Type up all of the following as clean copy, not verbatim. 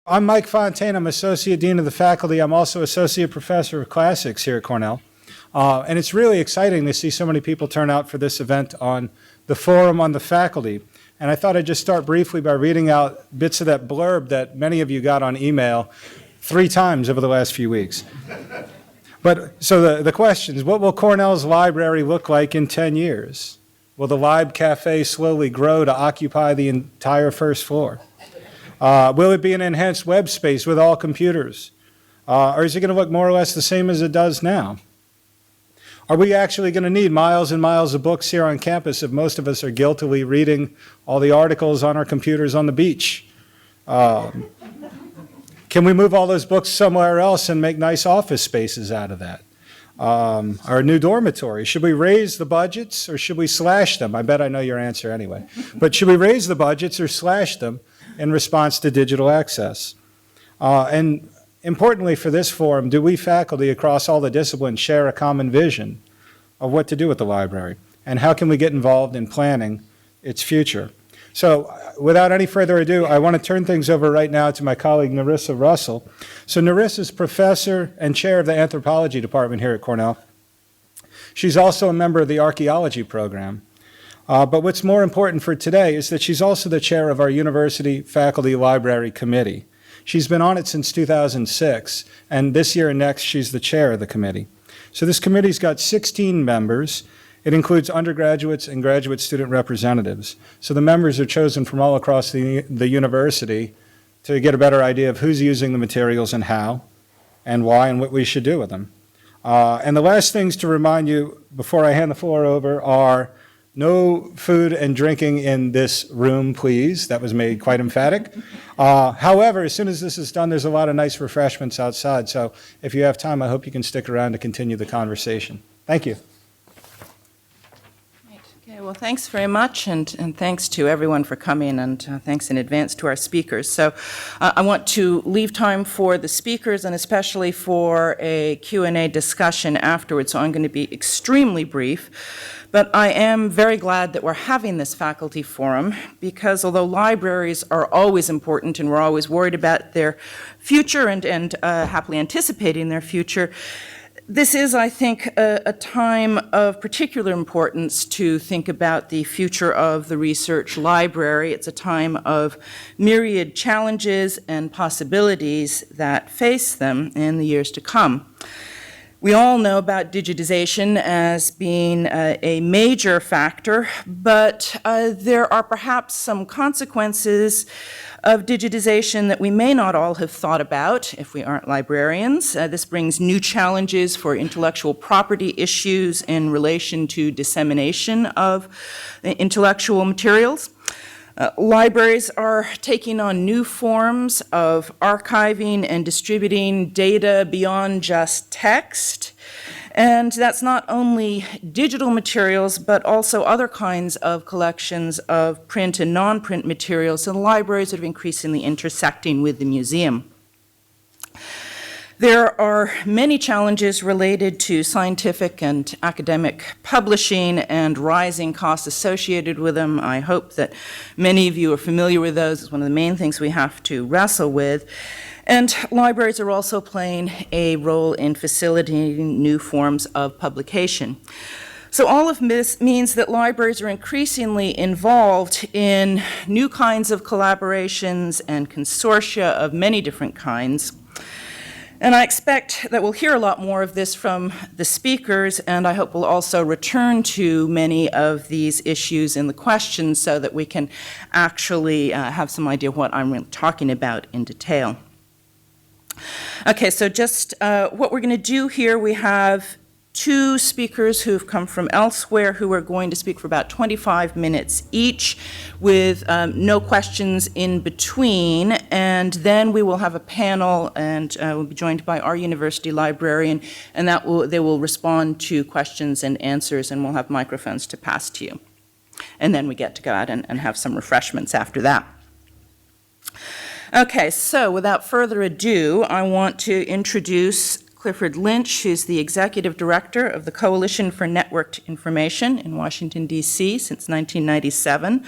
I'm Mike Fontaine. I'm Associate Dean of the Faculty. I'm also Associate Professor of Classics here at Cornell. And it's really exciting to see so many people turn out for this event on the Forum on the Faculty. And I thought I'd just start briefly by reading out bits of that blurb that many of you got on email 3 times over the last few weeks. But so the questions: what will Cornell's library look like in 10 years? Will the Lib Cafe slowly grow to occupy the entire first floor? Will it be an enhanced web space with all computers? Or is it going to look more or less the same as it does now? Are we actually going to need miles and miles of books here on campus if most of us are guiltily reading all the articles on our computers on the beach? Can we move all those books somewhere else and make nice office spaces out of that? Our new dormitory, should we raise the budgets or should we slash them? I bet I know your answer anyway. But should we raise the budgets or slash them in response to digital access? And importantly for this forum, do we faculty across all the disciplines share a common vision of what to do with the library? And how can we get involved in planning its future? So without any further ado, I want to turn things over right now to my colleague Narissa Russell. So Narissa is professor and chair of the anthropology department here at Cornell. She's also a member of the archaeology program. But what's more important for today is that she's also the chair of our university faculty library committee. She's been on it since 2006, and this year and next she's the chair of the committee. So this committee's got 16 members. It includes undergraduates and graduate student representatives. So the members are chosen from all across the university to get a better idea of who's using the materials and how, and why, and what we should do with them. And the last things to remind you before I hand the floor over are no food and drinking in this room, please. That was made quite emphatic. However, as soon as this is done, there's a lot of nice refreshments outside. So if you have time, I hope you can stick around to continue the conversation. Thank you. Okay, well, thanks very much, and thanks to everyone for coming, and thanks in advance to our speakers. So I want to leave time for the speakers and especially for a Q&A discussion afterwards, so I'm going to be extremely brief. But I am very glad that we're having this faculty forum because although libraries are always important and we're always worried about their future and happily anticipating their future, this is, I think, a time of particular importance to think about the future of the research library. It's a time of myriad challenges and possibilities that face them in the years to come. We all know about digitization as being a major factor, but there are perhaps some consequences of digitization that we may not all have thought about if we aren't librarians. This brings new challenges for intellectual property issues in relation to dissemination of intellectual materials. Libraries are taking on new forms of archiving and distributing data beyond just text. And that's not only digital materials, but also other kinds of collections of print and non-print materials in libraries that are increasingly intersecting with the museum. There are many challenges related to scientific and academic publishing and rising costs associated with them. I hope that many of you are familiar with those. It's one of the main things we have to wrestle with. And libraries are also playing a role in facilitating new forms of publication. So all of this means that libraries are increasingly involved in new kinds of collaborations and consortia of many different kinds. And I expect that we'll hear a lot more of this from the speakers, and I hope we'll also return to many of these issues in the questions so that we can actually have some idea of what I'm really talking about in detail. Okay, so just what we're going to do here, we have 2 speakers who've come from elsewhere who are going to speak for about 25 minutes each with no questions in between, and then we will have a panel and we'll be joined by our university librarian, and they will respond to questions and answers, and we'll have microphones to pass to you. And then we get to go out and have some refreshments after that. Okay, so without further ado, I want to introduce Clifford Lynch, who's the executive director of the Coalition for Networked Information in Washington, D.C. since 1997.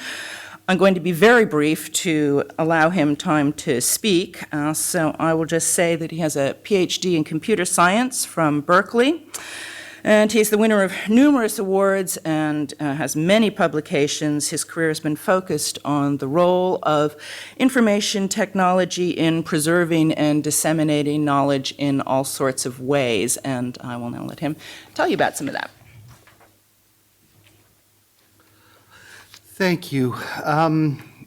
I'm going to be very brief to allow him time to speak, so I will just say that he has a PhD in computer science from Berkeley, and he's the winner of numerous awards and has many publications. His career has been focused on the role of information technology in preserving and disseminating knowledge in all sorts of ways, and I will now let him tell you about some of that. Thank you.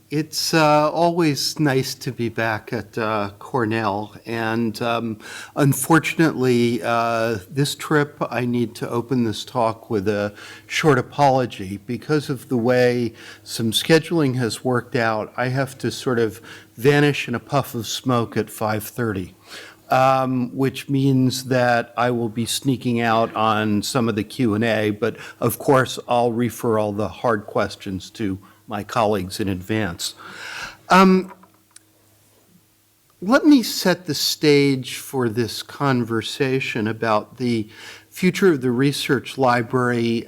It's always nice to be back at Cornell, and unfortunately, this trip I need to open this talk with a short apology. Because of the way some scheduling has worked out, I have to sort of vanish in a puff of smoke at 5:30. Which means that I will be sneaking out on some of the Q&A, but of course I'll refer all the hard questions to my colleagues in advance. Let me set the stage for this conversation about the future of the research library.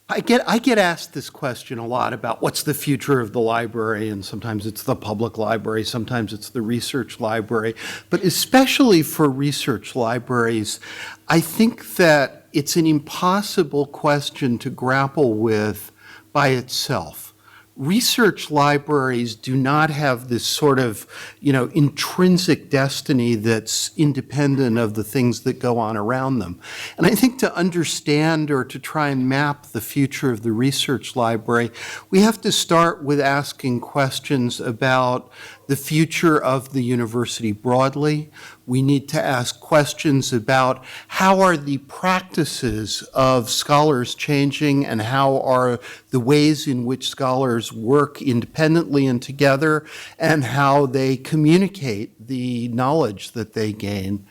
I get asked this question a lot about what's the future of the library, and sometimes it's the public library, sometimes it's the research library. But especially for research libraries, I think that it's an impossible question to grapple with by itself. Research libraries do not have this sort of, intrinsic destiny that's independent of the things that go on around them. And I think to understand or to try and map the future of the research library, we have to start with asking questions about the future of the university broadly. We need to ask questions about how are the practices of scholars changing, and how are the ways in which scholars work independently and together, and how they communicate the knowledge that they gain.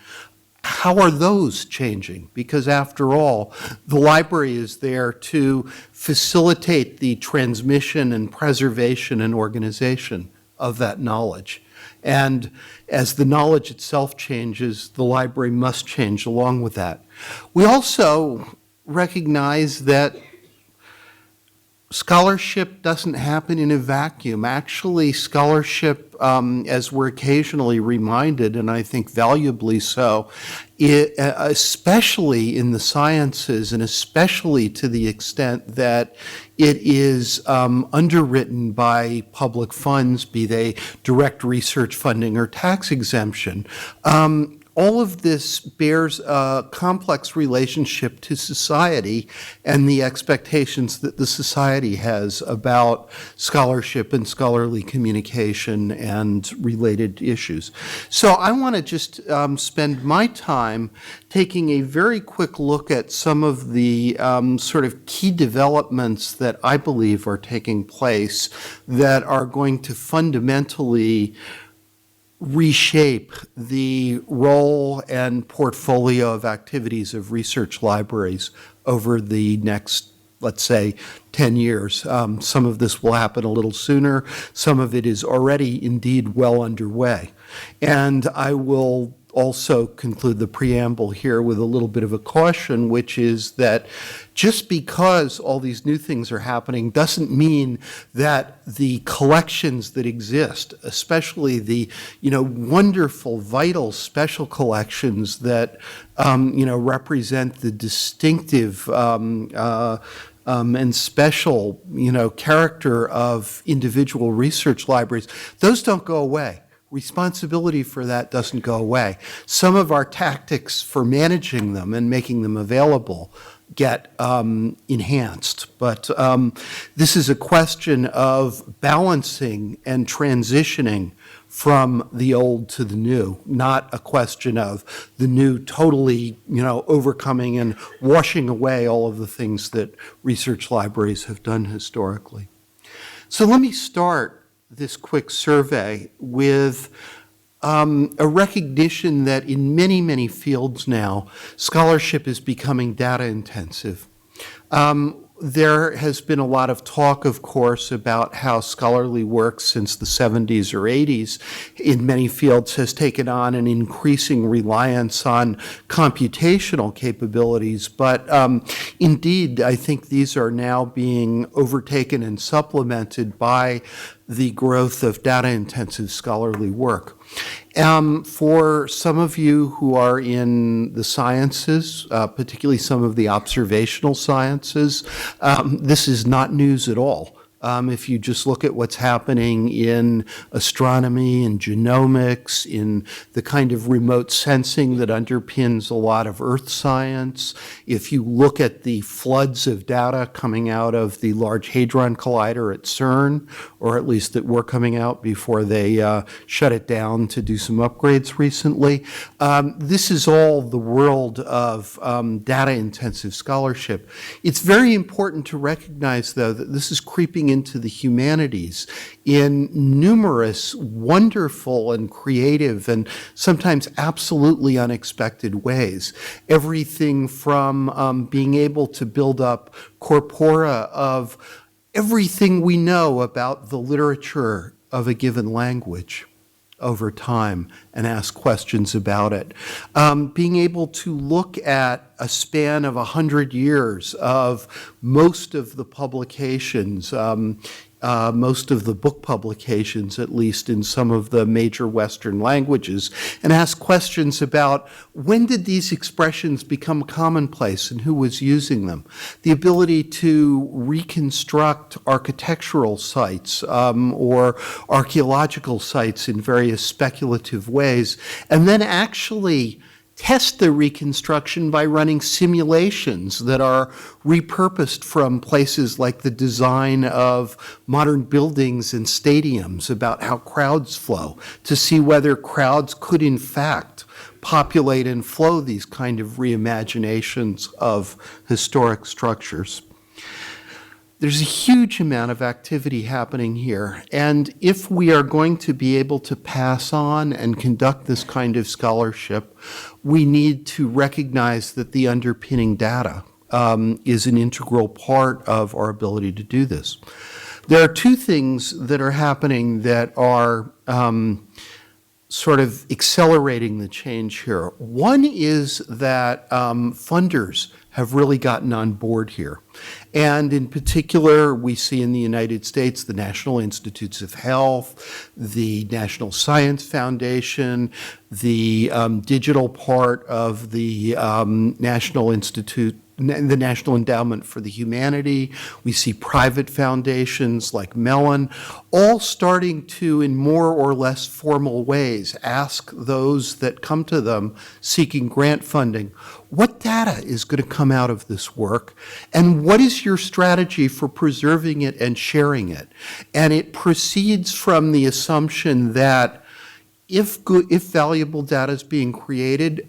How are those changing? Because after all, the library is there to facilitate the transmission and preservation and organization of that knowledge. And as the knowledge itself changes, the library must change along with that. We also recognize that scholarship doesn't happen in a vacuum. Actually, scholarship, as we're occasionally reminded, and I think valuably so, especially in the sciences, and especially to the extent that it is underwritten by public funds, be they direct research funding or tax exemption, all of this bears a complex relationship to society and the expectations that the society has about scholarship and scholarly communication and related issues. So I want to just spend my time taking a very quick look at some of the sort of key developments that I believe are taking place that are going to fundamentally reshape the role and portfolio of activities of research libraries over the next, let's say, 10 years. Some of this will happen a little sooner. Some of it is already indeed well underway. And I will also conclude the preamble here with a little bit of a caution, which is that just because all these new things are happening doesn't mean that the collections that exist, especially the wonderful, vital, special collections that represent the distinctive and special character of individual research libraries, those don't go away. Responsibility for that doesn't go away. Some of our tactics for managing them and making them available get enhanced. But this is a question of balancing and transitioning from the old to the new, not a question of the new totally, overcoming and washing away all of the things that research libraries have done historically. So let me start this quick survey with a recognition that in many, many fields now, scholarship is becoming data intensive. There has been a lot of talk, of course, about how scholarly work since the 70s or 80s in many fields has taken on an increasing reliance on computational capabilities. But indeed, I think these are now being overtaken and supplemented by the growth of data-intensive scholarly work. For some of you who are in the sciences, particularly some of the observational sciences, this is not news at all. If you just look at what's happening in astronomy and genomics, in the kind of remote sensing that underpins a lot of earth science, if you look at the floods of data coming out of the Large Hadron Collider at CERN, or at least that were coming out before they shut it down to do some upgrades recently, this is all the world of data-intensive scholarship. It's very important to recognize, though, that this is creeping into the humanities in numerous wonderful and creative and sometimes absolutely unexpected ways. Everything from being able to build up corpora of everything we know about the literature of a given language over time and ask questions about it. Being able to look at a span of 100 years of most of the publications, most of the book publications, at least in some of the major Western languages, and ask questions about when did these expressions become commonplace and who was using them. The ability to reconstruct architectural sites or archaeological sites in various speculative ways, and then actually test the reconstruction by running simulations that are repurposed from places like the design of modern buildings and stadiums about how crowds flow, to see whether crowds could in fact populate and flow these kind of reimaginations of historic structures. There's a huge amount of activity happening here, and if we are going to be able to pass on and conduct this kind of scholarship, we need to recognize that the underpinning data is an integral part of our ability to do this. There are two things that are happening that are sort of accelerating the change here. One is that funders have really gotten on board here. And in particular, we see in the United States the National Institutes of Health, the National Science Foundation, the digital part of the National Endowment for the Humanity. We see private foundations like Mellon, all starting to, in more or less formal ways, ask those that come to them seeking grant funding, what data is going to come out of this work, and what is your strategy for preserving it and sharing it? And it proceeds from the assumption that if valuable data is being created,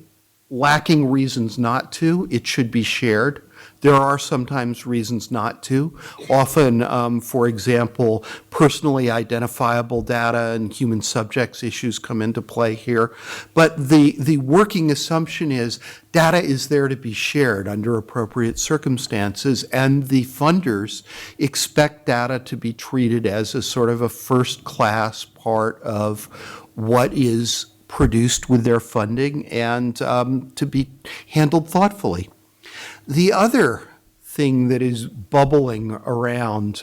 lacking reasons not to, it should be shared. There are sometimes reasons not to. Often, for example, personally identifiable data and human subjects issues come into play here. But the working assumption is data is there to be shared under appropriate circumstances, and the funders expect data to be treated as a sort of a first-class part of what is produced with their funding and to be handled thoughtfully. The other thing that is bubbling around,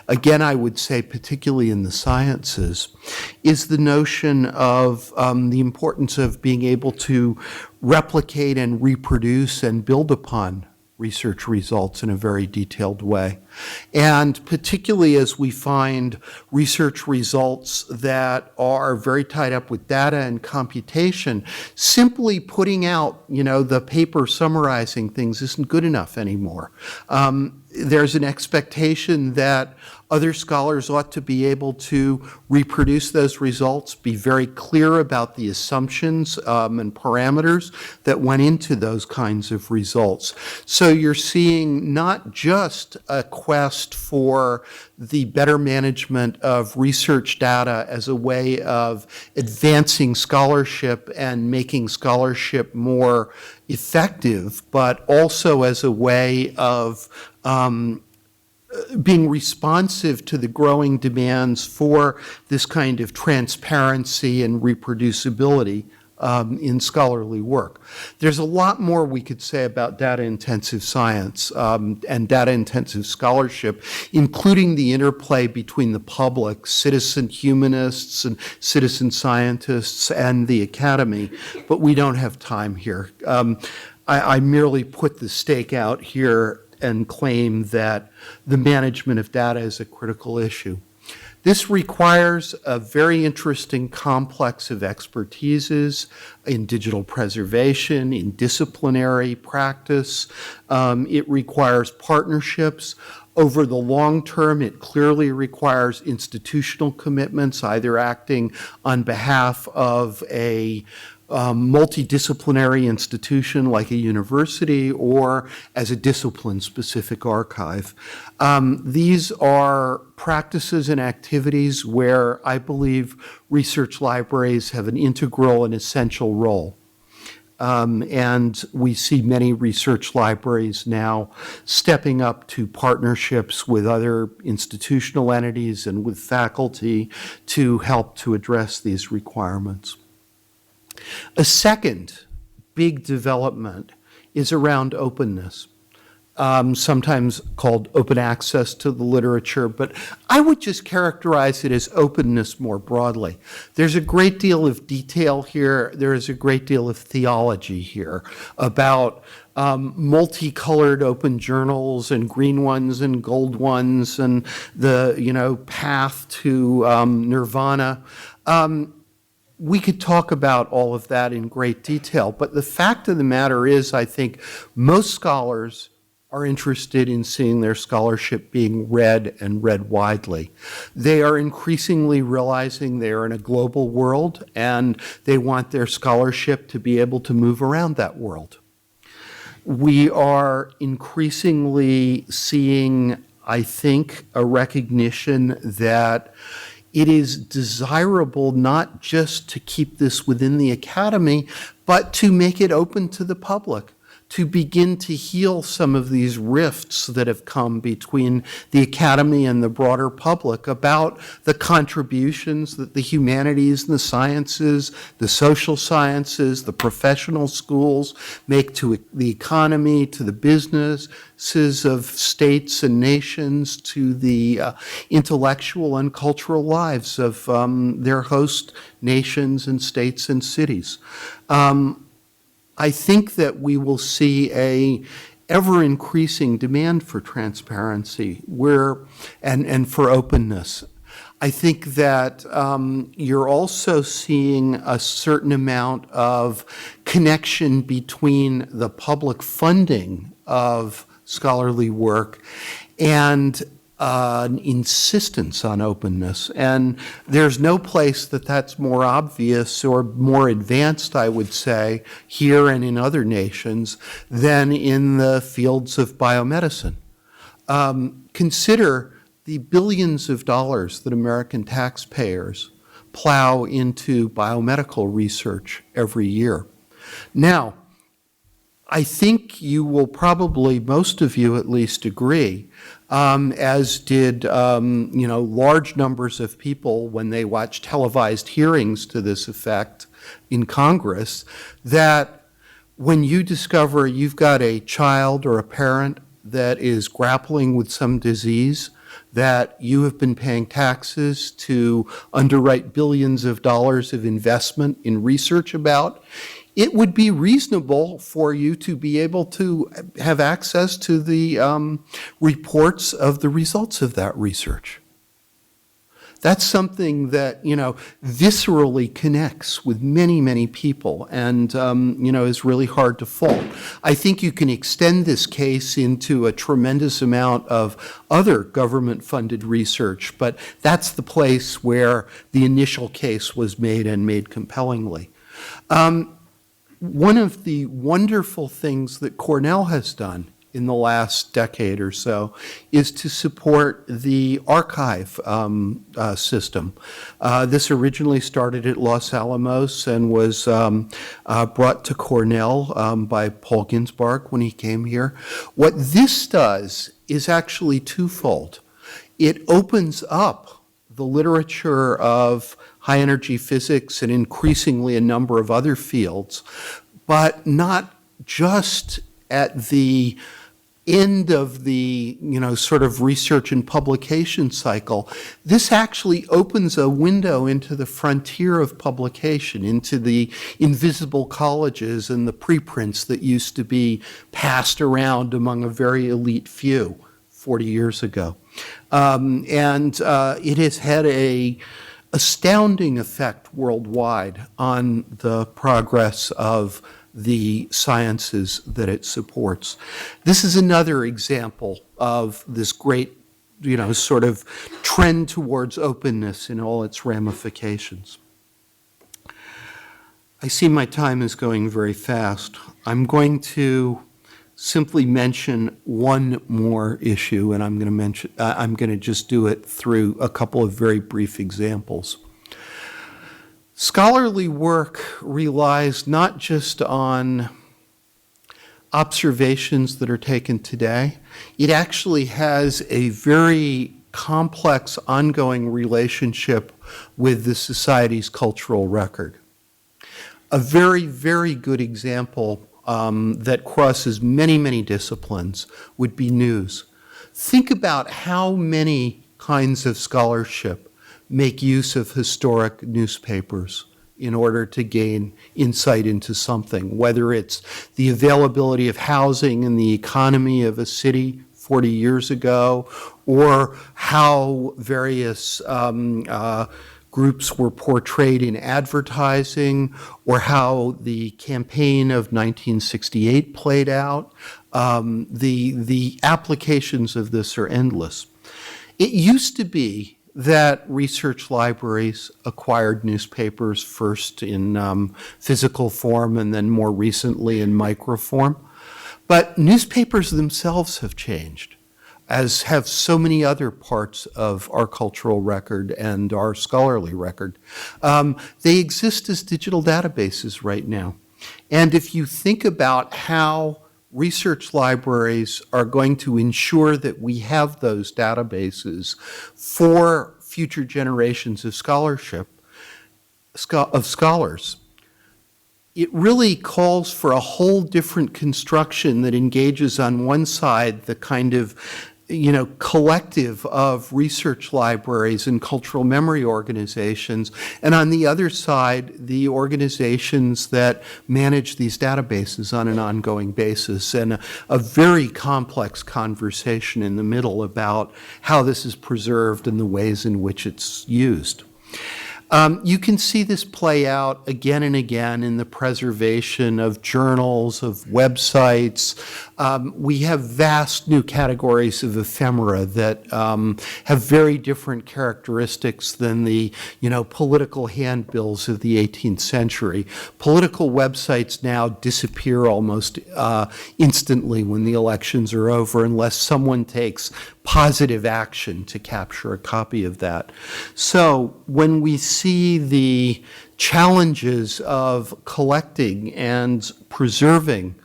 again, I would say particularly in the sciences, is the notion of the importance of being able to replicate and reproduce and build upon research results in a very detailed way. And particularly as we find research results that are very tied up with data and computation, simply putting out, the paper summarizing things isn't good enough anymore. There's an expectation that other scholars ought to be able to reproduce those results, be very clear about the assumptions and parameters that went into those kinds of results. So you're seeing not just a quest for the better management of research data as a way of advancing scholarship and making scholarship more effective, but also as a way of being responsive to the growing demands for this kind of transparency and reproducibility in scholarly work. There's a lot more we could say about data-intensive science and data-intensive scholarship, including the interplay between the public, citizen humanists and citizen scientists, and the academy, but we don't have time here. I merely put the stake out here and claim that the management of data is a critical issue. This requires a very interesting complex of expertises in digital preservation, in disciplinary practice. It requires partnerships. Over the long term, it clearly requires institutional commitments, either acting on behalf of a multidisciplinary institution like a university or as a discipline-specific archive. These are practices and activities where I believe research libraries have an integral and essential role. And we see many research libraries now stepping up to partnerships with other institutional entities and with faculty to help to address these requirements. A second big development is around openness, sometimes called open access to the literature, but I would just characterize it as openness more broadly. There's a great deal of detail here. There is a great deal of theology here about multicolored open journals and green ones and gold ones and the path to nirvana. We could talk about all of that in great detail, but the fact of the matter is, I think most scholars are interested in seeing their scholarship being read and read widely. They are increasingly realizing they are in a global world and they want their scholarship to be able to move around that world. We are increasingly seeing, I think, a recognition that it is desirable not just to keep this within the academy, but to make it open to the public, to begin to heal some of these rifts that have come between the academy and the broader public about the contributions that the humanities and the sciences, the social sciences, the professional schools make to the economy, to the businesses of states and nations, to the intellectual and cultural lives of their host nations and states and cities. I think that we will see a ever-increasing demand for transparency and for openness. I think that you're also seeing a certain amount of connection between the public funding of scholarly work and an insistence on openness. And there's no place that's more obvious or more advanced, I would say, here and in other nations than in the fields of biomedicine. Consider the billions of dollars that American taxpayers plow into biomedical research every year. Now, I think you will probably, most of you at least, agree, as did large numbers of people when they watched televised hearings to this effect in Congress, that when you discover you've got a child or a parent that is grappling with some disease that you have been paying taxes to underwrite billions of dollars of investment in research about, it would be reasonable for you to be able to have access to the reports of the results of that research. That's something that, viscerally connects with many, many people and, is really hard to fault. I think you can extend this case into a tremendous amount of other government-funded research, but that's the place where the initial case was made and made compellingly. One of the wonderful things that Cornell has done in the last decade or so is to support the archive system. This originally started at Los Alamos and was brought to Cornell by Paul Ginsberg when he came here. What this does is actually twofold. It opens up the literature of high-energy physics and increasingly a number of other fields, but not just at the end of the, sort of research and publication cycle. This actually opens a window into the frontier of publication, into the invisible colleges and the preprints that used to be passed around among a very elite few 40 years ago. It has had a astounding effect worldwide on the progress of the sciences that it supports. This is another example of this great, sort of trend towards openness in all its ramifications. I see my time is going very fast. I'm going to simply mention one more issue, and I'm going to just do it through a couple of very brief examples. Scholarly work relies not just on observations that are taken today. It actually has a very complex ongoing relationship with the society's cultural record. A very, very good example that crosses many, many disciplines would be news. Think about how many kinds of scholarship make use of historic newspapers in order to gain insight into something, whether it's the availability of housing and the economy of a city 40 years ago, or how various groups were portrayed in advertising, or how the campaign of 1968 played out. The applications of this are endless. It used to be that research libraries acquired newspapers first in physical form and then more recently in microform. But newspapers themselves have changed, as have so many other parts of our cultural record and our scholarly record. They exist as digital databases right now. And if you think about how research libraries are going to ensure that we have those databases for future generations of scholarship, of scholars, it really calls for a whole different construction that engages on one side the kind of collective of research libraries and cultural memory organizations, and on the other side, the organizations that manage these databases on an ongoing basis, and a very complex conversation in the middle about how this is preserved and the ways in which it's used. You can see this play out again and again in the preservation of journals, of websites. We have vast new categories of ephemera that have very different characteristics than the, political handbills of the 18th century. Political websites now disappear almost instantly when the elections are over, unless someone takes positive action to capture a copy of that. So when we see the challenges of collecting and preserving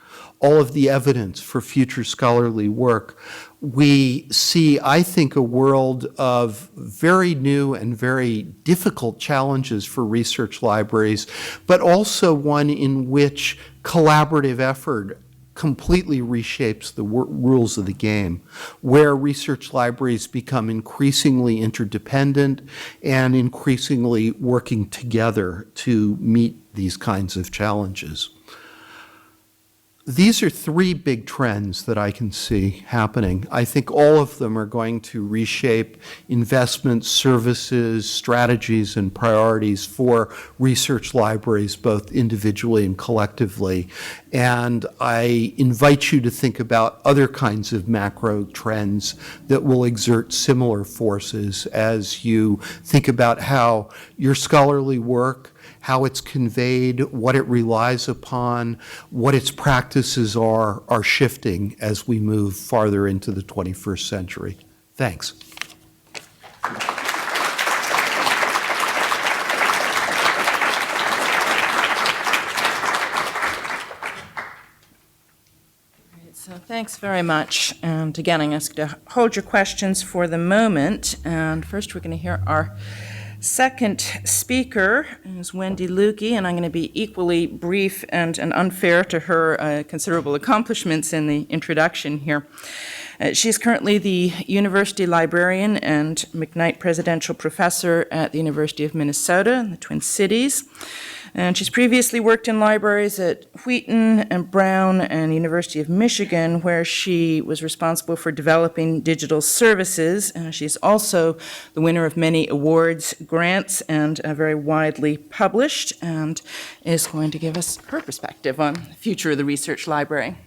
all of the evidence for future scholarly work, we see, I think, a world of very new and very difficult challenges for research libraries, but also one in which collaborative effort completely reshapes the rules of the game, where research libraries become increasingly interdependent and increasingly working together to meet these kinds of challenges. These are three big trends that I can see happening. I think all of them are going to reshape investments, services, strategies, and priorities for research libraries, both individually and collectively. And I invite you to think about other kinds of macro trends that will exert similar forces as you think about how your scholarly work, how it's conveyed, what it relies upon, what its practices are shifting as we move farther into the 21st century. Thanks. So thanks very much. And again, I'm going to hold your questions for the moment. And first, we're going to hear our second speaker, is Wendy Lougee, and I'm going to be equally brief and unfair to her considerable accomplishments in the introduction here. She's currently the University Librarian and McKnight Presidential Professor at the University of Minnesota in the Twin Cities. And she's previously worked in libraries at Wheaton and Brown and University of Michigan, where she was responsible for developing digital services. She's also the winner of many awards, grants, and very widely published, and is going to give us her perspective on the future of the research library.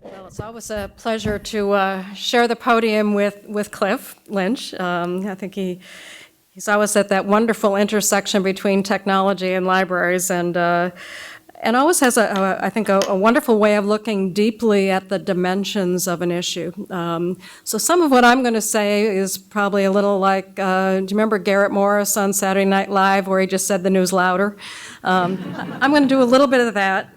Well, it's always a pleasure to share the podium with Cliff Lynch. I think he's always at that wonderful intersection between technology and libraries, and always has I think a wonderful way of looking deeply at the dimensions of an issue. So some of what I'm going to say is probably a little like, do you remember Garrett Morris on Saturday Night Live where he just said the news louder? I'm going to do a little bit of that.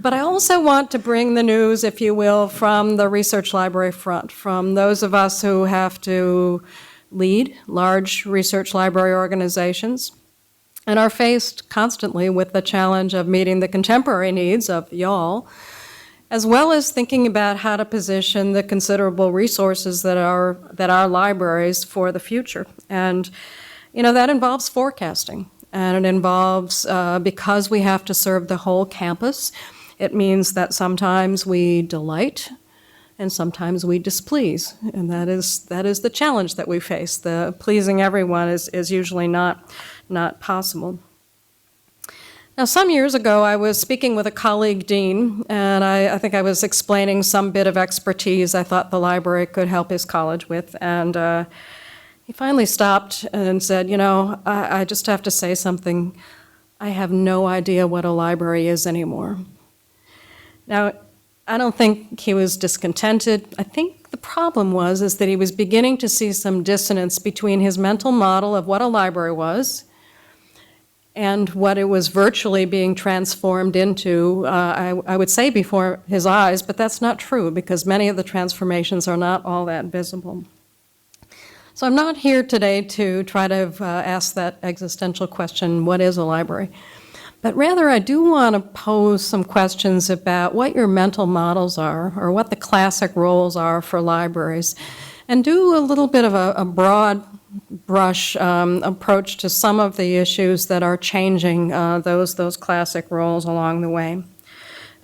But I also want to bring the news, if you will, from the research library front, from those of us who have to lead large research library organizations and are faced constantly with the challenge of meeting the contemporary needs of y'all, as well as thinking about how to position the considerable resources that are libraries for the future. And, that involves forecasting. And it involves, because we have to serve the whole campus, it means that sometimes we delight and sometimes we displease. And that is the challenge that we face. The pleasing everyone is usually not possible. Now, some years ago, I was speaking with a colleague dean, and I think I was explaining some bit of expertise I thought the library could help his college with. And he finally stopped and said, I just have to say something. I have no idea what a library is anymore. Now, I don't think he was discontented. I think the problem is that he was beginning to see some dissonance between his mental model of what a library was and what it was virtually being transformed into, I would say before his eyes, but that's not true because many of the transformations are not all that visible. So I'm not here today to try to ask that existential question, what is a library? But rather, I do want to pose some questions about what your mental models are, or what the classic roles are for libraries, and do a little bit of a broad brush approach to some of the issues that are changing those classic roles along the way.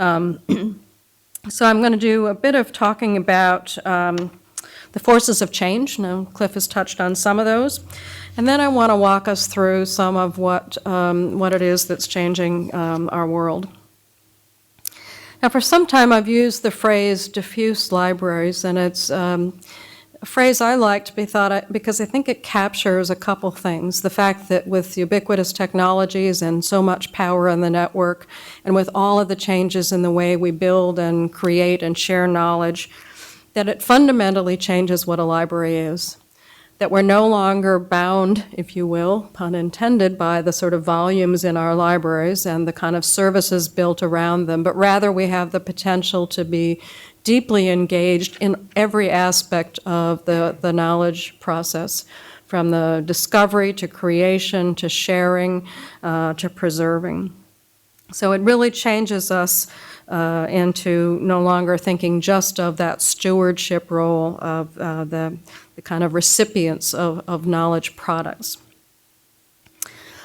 So I'm going to do a bit of talking about the forces of change. Now, Cliff has touched on some of those. And then I want to walk us through some of what it is that's changing our world. Now, for some time, I've used the phrase diffuse libraries, and it's a phrase I like to be thought because I think it captures a couple things. The fact that with ubiquitous technologies and so much power in the network, and with all of the changes in the way we build and create and share knowledge, that it fundamentally changes what a library is. That we're no longer bound, if you will, pun intended, by the sort of volumes in our libraries and the kind of services built around them, but rather we have the potential to be deeply engaged in every aspect of the knowledge process, from the discovery to creation to sharing to preserving. So it really changes us into no longer thinking just of that stewardship role of the kind of recipients of knowledge products.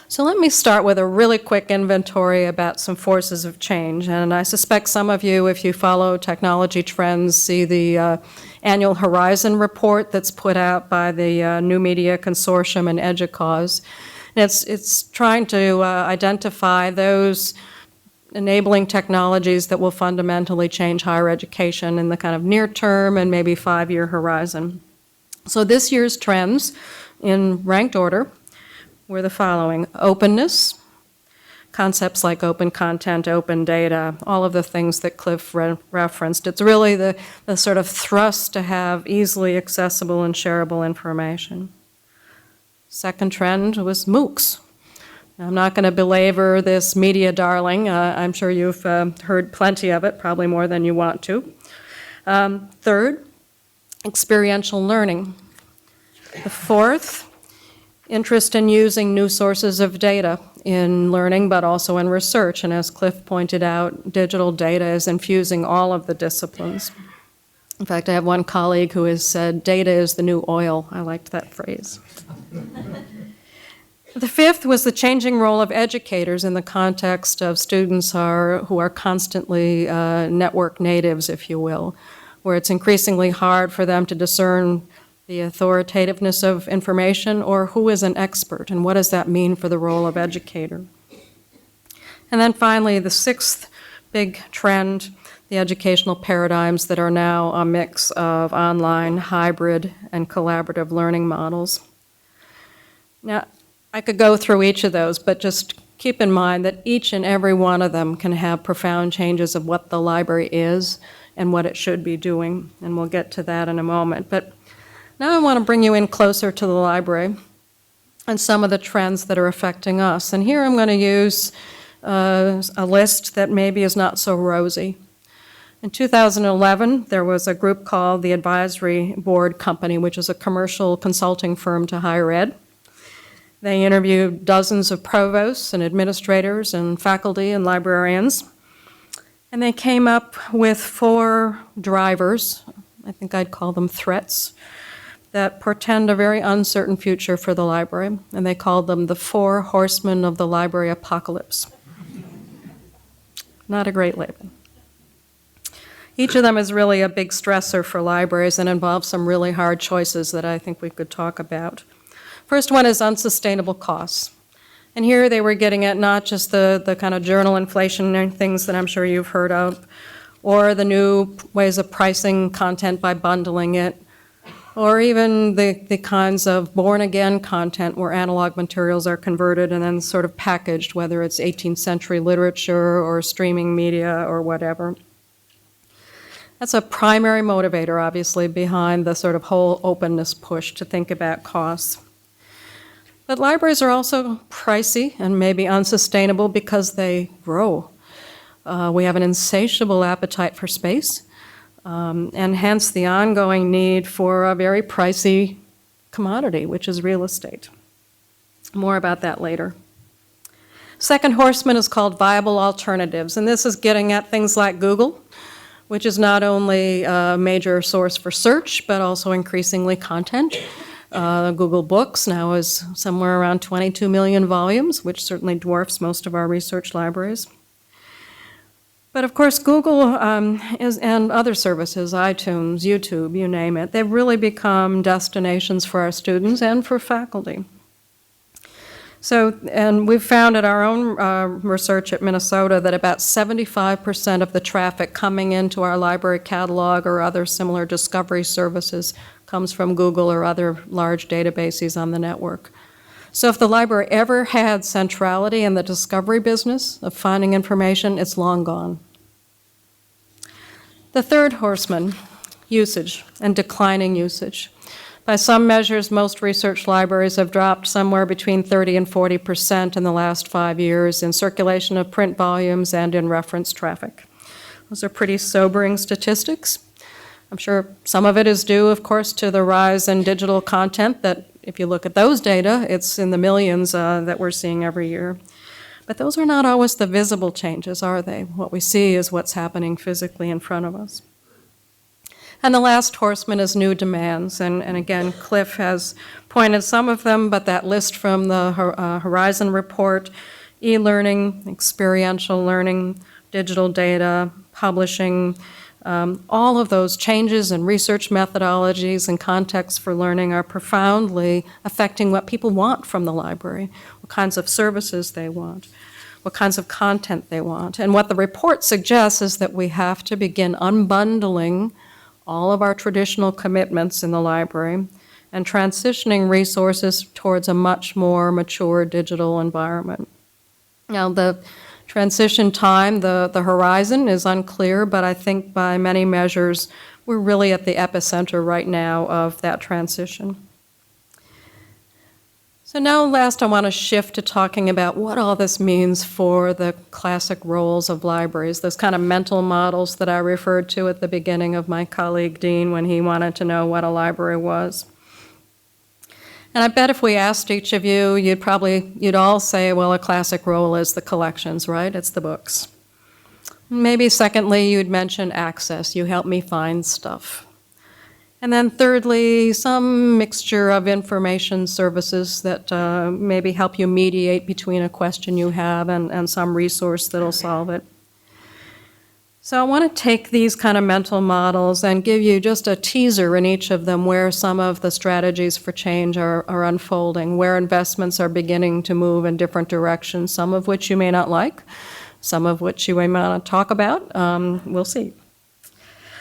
So let me start with a really quick inventory about some forces of change. And I suspect some of you, if you follow technology trends, see the annual Horizon report that's put out by the New Media Consortium and EDUCAUSE. And it's trying to identify those enabling technologies that will fundamentally change higher education in the kind of near term and maybe 5-year horizon. So this year's trends, in ranked order, were the following: openness, concepts like open content, open data, all of the things that Cliff referenced. It's really the sort of thrust to have easily accessible and shareable information. Second trend was MOOCs. I'm not going to belabor this media darling. I'm sure you've heard plenty of it, probably more than you want to. Third, experiential learning. The fourth, interest in using new sources of data in learning, but also in research. And as Cliff pointed out, digital data is infusing all of the disciplines. In fact, I have one colleague who has said, data is the new oil. I liked that phrase. The fifth was the changing role of educators in the context of students who are constantly network natives, if you will, where it's increasingly hard for them to discern the authoritativeness of information or who is an expert and what does that mean for the role of educator. And then finally, the sixth big trend, the educational paradigms that are now a mix of online, hybrid, and collaborative learning models. Now, I could go through each of those, but just keep in mind that each and every one of them can have profound changes of what the library is and what it should be doing, and we'll get to that in a moment. But now I want to bring you in closer to the library and some of the trends that are affecting us. And here I'm going to use a list that maybe is not so rosy. In 2011, there was a group called the Advisory Board Company, which is a commercial consulting firm to higher ed. They interviewed dozens of provosts and administrators and faculty and librarians. And they came up with 4 drivers, I think I'd call them threats, that portend a very uncertain future for the library. And they called them the 4 horsemen of the library apocalypse. Not a great label. Each of them is really a big stressor for libraries and involves some really hard choices that I think we could talk about. First one is unsustainable costs. And here they were getting at not just the kind of journal inflation and things that I'm sure you've heard of, or the new ways of pricing content by bundling it, or even the kinds of born-again content where analog materials are converted and then sort of packaged, whether it's 18th century literature or streaming media or whatever. That's a primary motivator, obviously, behind the sort of whole openness push to think about costs. But libraries are also pricey and maybe unsustainable because they grow. We have an insatiable appetite for space, and hence the ongoing need for a very pricey commodity, which is real estate. More about that later. Second horseman is called viable alternatives, and this is getting at things like Google, which is not only a major source for search, but also increasingly content. Google Books now is somewhere around 22 million volumes, which certainly dwarfs most of our research libraries. But of course, Google and other services, iTunes, YouTube, you name it, they've really become destinations for our students and for faculty. So, and we've found at our own research at Minnesota that about 75% of the traffic coming into our library catalog or other similar discovery services comes from Google or other large databases on the network. So if the library ever had centrality in the discovery business of finding information, it's long gone. The third horseman, usage and declining usage. By some measures, most research libraries have dropped somewhere between 30 and 40% in the last 5 years in circulation of print volumes and in reference traffic. Those are pretty sobering statistics. I'm sure some of it is due, of course, to the rise in digital content that, if you look at those data, it's in the millions that we're seeing every year. But those are not always the visible changes, are they? What we see is what's happening physically in front of us. And the last horseman is new demands. And again, Cliff has pointed some of them, but that list from the Horizon report, e-learning, experiential learning, digital data, publishing, all of those changes in research methodologies and contexts for learning are profoundly affecting what people want from the library, what kinds of services they want. what kinds of content they want. And what the report suggests is that we have to begin unbundling all of our traditional commitments in the library and transitioning resources towards a much more mature digital environment. Now, the transition time, the horizon is unclear, but I think by many measures, we're really at the epicenter right now of that transition. So now last I want to shift to talking about what all this means for the classic roles of libraries, those kind of mental models that I referred to at the beginning of my colleague Dean when he wanted to know what a library was. And I bet if we asked each of you, you'd all say, well, a classic role is the collections, right? It's the books. Maybe secondly, you'd mention access. You help me find stuff. And then thirdly, some mixture of information services that maybe help you mediate between a question you have and some resource that'll solve it. So I want to take these kind of mental models and give you just a teaser in each of them where some of the strategies for change are unfolding, where investments are beginning to move in different directions, some of which you may not like, some of which you may want to talk about. We'll see.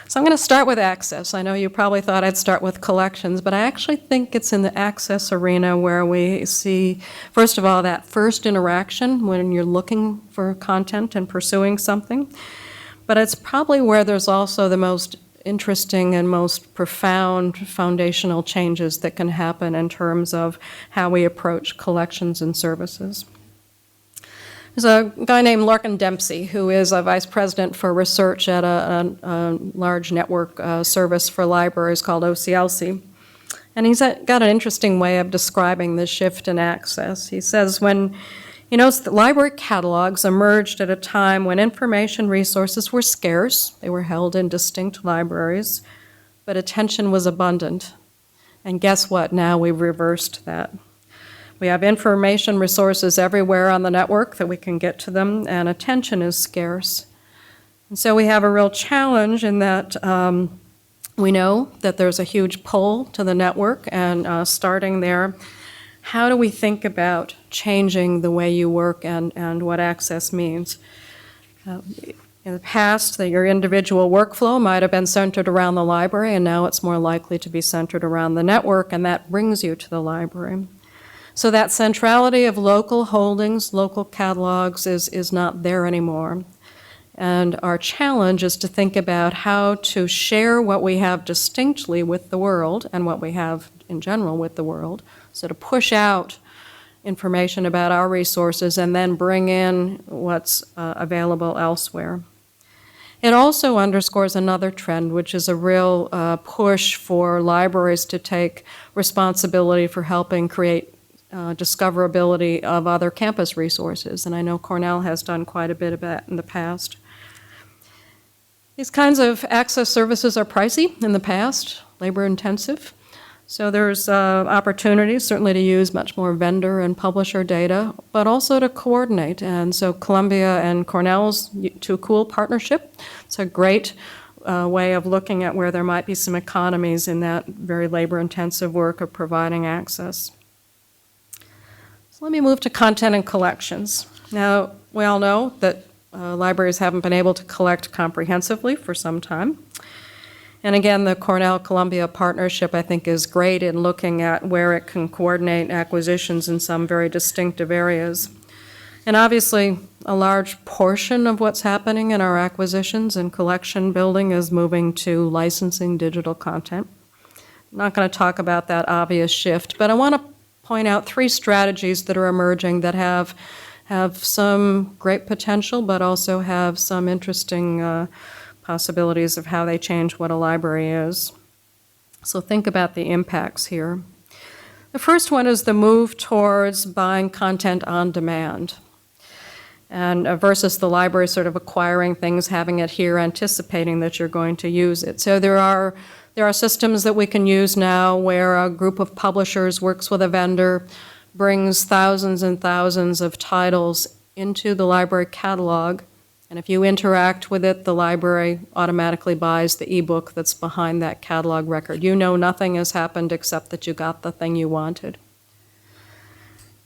So I'm going to start with access. I know you probably thought I'd start with collections, but I actually think it's in the access arena where we see, first of all, that first interaction when you're looking for content and pursuing something. But it's probably where there's also the most interesting and most profound foundational changes that can happen in terms of how we approach collections and services. There's a guy named Larkin Dempsey who is a vice president for research at a large network service for libraries called OCLC. And he's got an interesting way of describing the shift in access. He says he notes that library catalogs emerged at a time when information resources were scarce. They were held in distinct libraries, but attention was abundant. And guess what? Now we've reversed that. We have information resources everywhere on the network that we can get to them, and attention is scarce. And so we have a real challenge in that we know that there's a huge pull to the network, and starting there, how do we think about changing the way you work and what access means? In the past, your individual workflow might have been centered around the library, and now it's more likely to be centered around the network, and that brings you to the library. So that centrality of local holdings, local catalogs is not there anymore. And our challenge is to think about how to share what we have distinctly with the world and what we have in general with the world. So to push out information about our resources and then bring in what's available elsewhere. It also underscores another trend, which is a real push for libraries to take responsibility for helping create discoverability of other campus resources, and I know Cornell has done quite a bit of that in the past. These kinds of access services are pricey in the past, labor intensive, so there's opportunities certainly to use much more vendor and publisher data, but also to coordinate, and so Columbia and Cornell's Too Cool partnership, it's a great way of looking at where there might be some economies in that very labor intensive work of providing access. So let me move to content and collections. Now, we all know that libraries haven't been able to collect comprehensively for some time. And again, the Cornell-Columbia partnership, I think, is great in looking at where it can coordinate acquisitions in some very distinctive areas. And obviously, a large portion of what's happening in our acquisitions and collection building is moving to licensing digital content. I'm not going to talk about that obvious shift, but I want to point out three strategies that are emerging that have some great potential, but also have some interesting possibilities of how they change what a library is. So think about the impacts here. The first one is the move towards buying content on demand, and versus the library sort of acquiring things, having it here, anticipating that you're going to use it. So there are systems that we can use now where a group of publishers works with a vendor, brings thousands and thousands of titles into the library catalog, and if you interact with it, the library automatically buys the ebook that's behind that catalog record. You know nothing has happened except that you got the thing you wanted.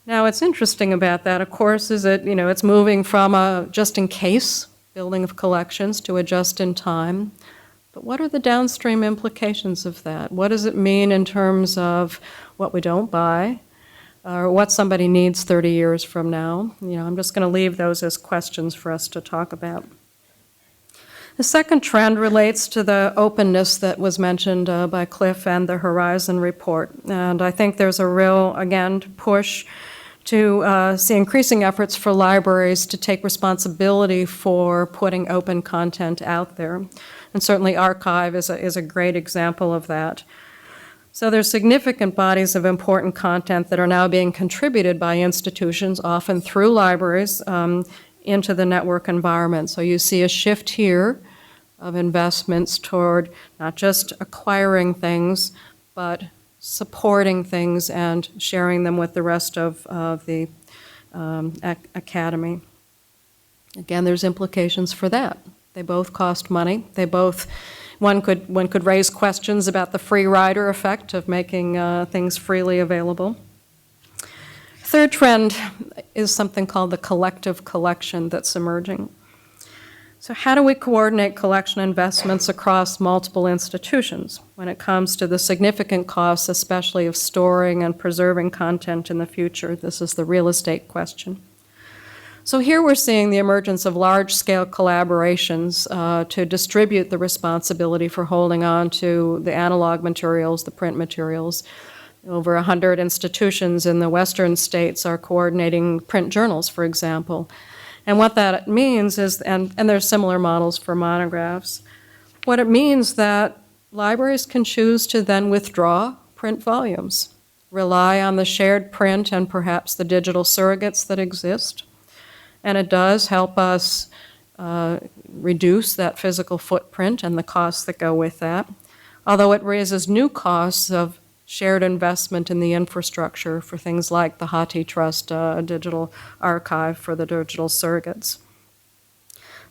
Now, what's interesting about that, of course, is that, it's moving from a just-in-case building of collections to a just-in-time. But what are the downstream implications of that? What does it mean in terms of what we don't buy, or what somebody needs 30 years from now? I'm just going to leave those as questions for us to talk about. The second trend relates to the openness that was mentioned by Cliff and the Horizon report. And I think there's a real, again, push to see increasing efforts for libraries to take responsibility for putting open content out there. And certainly Archive is a great example of that. So there's significant bodies of important content that are now being contributed by institutions, often through libraries, into the network environment. So you see a shift here of investments toward not just acquiring things, but supporting things and sharing them with the rest of the academy. Again, there's implications for that. They both cost money. One could raise questions about the free rider effect of making things freely available. Third trend is something called the collective collection that's emerging. So how do we coordinate collection investments across multiple institutions when it comes to the significant costs, especially of storing and preserving content in the future? This is the real estate question. So here we're seeing the emergence of large-scale collaborations to distribute the responsibility for holding on to the analog materials, the print materials. Over 100 institutions in the western states are coordinating print journals, for example. And what that means is, and there's similar models for monographs, what it means that libraries can choose to then withdraw print volumes, rely on the shared print and perhaps the digital surrogates that exist. And it does help us reduce that physical footprint and the costs that go with that, although it raises new costs of shared investment in the infrastructure for things like the HathiTrust digital archive for the digital surrogates.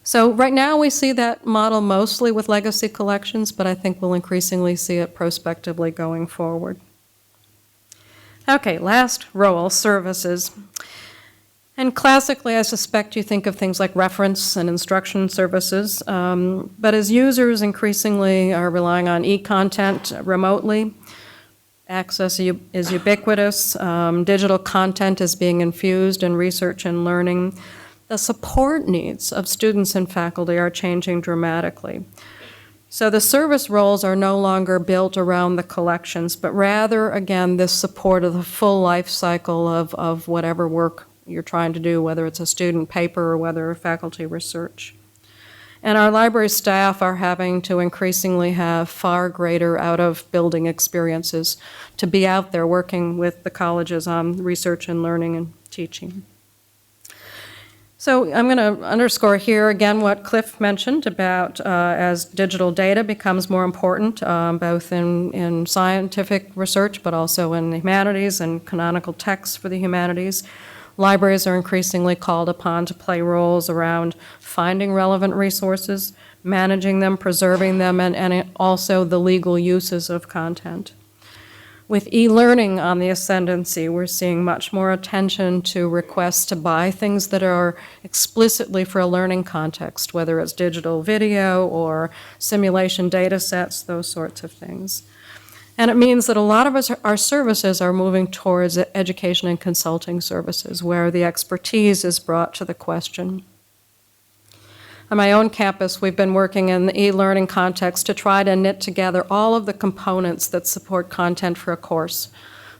So right now we see that model mostly with legacy collections, but I think we'll increasingly see it prospectively going forward. Okay, last role, services. And classically, I suspect you think of things like reference and instruction services, but as users increasingly are relying on e-content remotely, access is ubiquitous, digital content is being infused in research and learning. The support needs of students and faculty are changing dramatically. So the service roles are no longer built around the collections, but rather, again, this support of the full life cycle of whatever work you're trying to do, whether it's a student paper or whether faculty research. And our library staff are having to increasingly have far greater out-of-building experiences to be out there working with the colleges on research and learning and teaching. So I'm going to underscore here again what Cliff mentioned about as digital data becomes more important, both in scientific research but also in the humanities and canonical texts for the humanities. Libraries are increasingly called upon to play roles around finding relevant resources, managing them, preserving them, and also the legal uses of content. With e-learning on the ascendancy, we're seeing much more attention to requests to buy things that are explicitly for a learning context, whether it's digital video or simulation data sets, those sorts of things. And it means that a lot of our services are moving towards education and consulting services, where the expertise is brought to the question. On my own campus, we've been working in the e-learning context to try to knit together all of the components that support content for a course,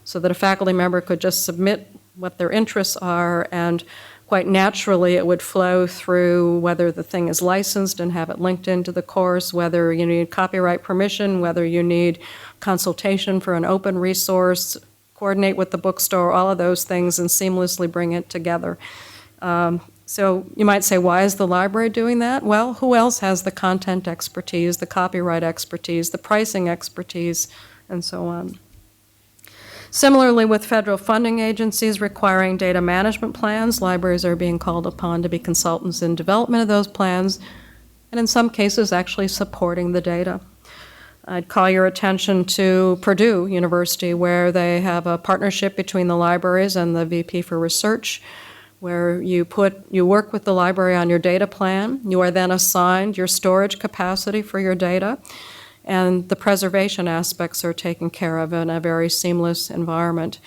so that a faculty member could just submit what their interests are, and quite naturally it would flow through whether the thing is licensed and have it linked into the course, whether you need copyright permission, whether you need consultation for an open resource, coordinate with the bookstore, all of those things, and seamlessly bring it together. So you might say, why is the library doing that? Well, who else has the content expertise, the copyright expertise, the pricing expertise, and so on? Similarly, with federal funding agencies requiring data management plans, libraries are being called upon to be consultants in development of those plans, and in some cases actually supporting the data. I'd call your attention to Purdue University, where they have a partnership between the libraries and the VP for Research, where you work with the library on your data plan. You are then assigned your storage capacity for your data, and the preservation aspects are taken care of in a very seamless environment.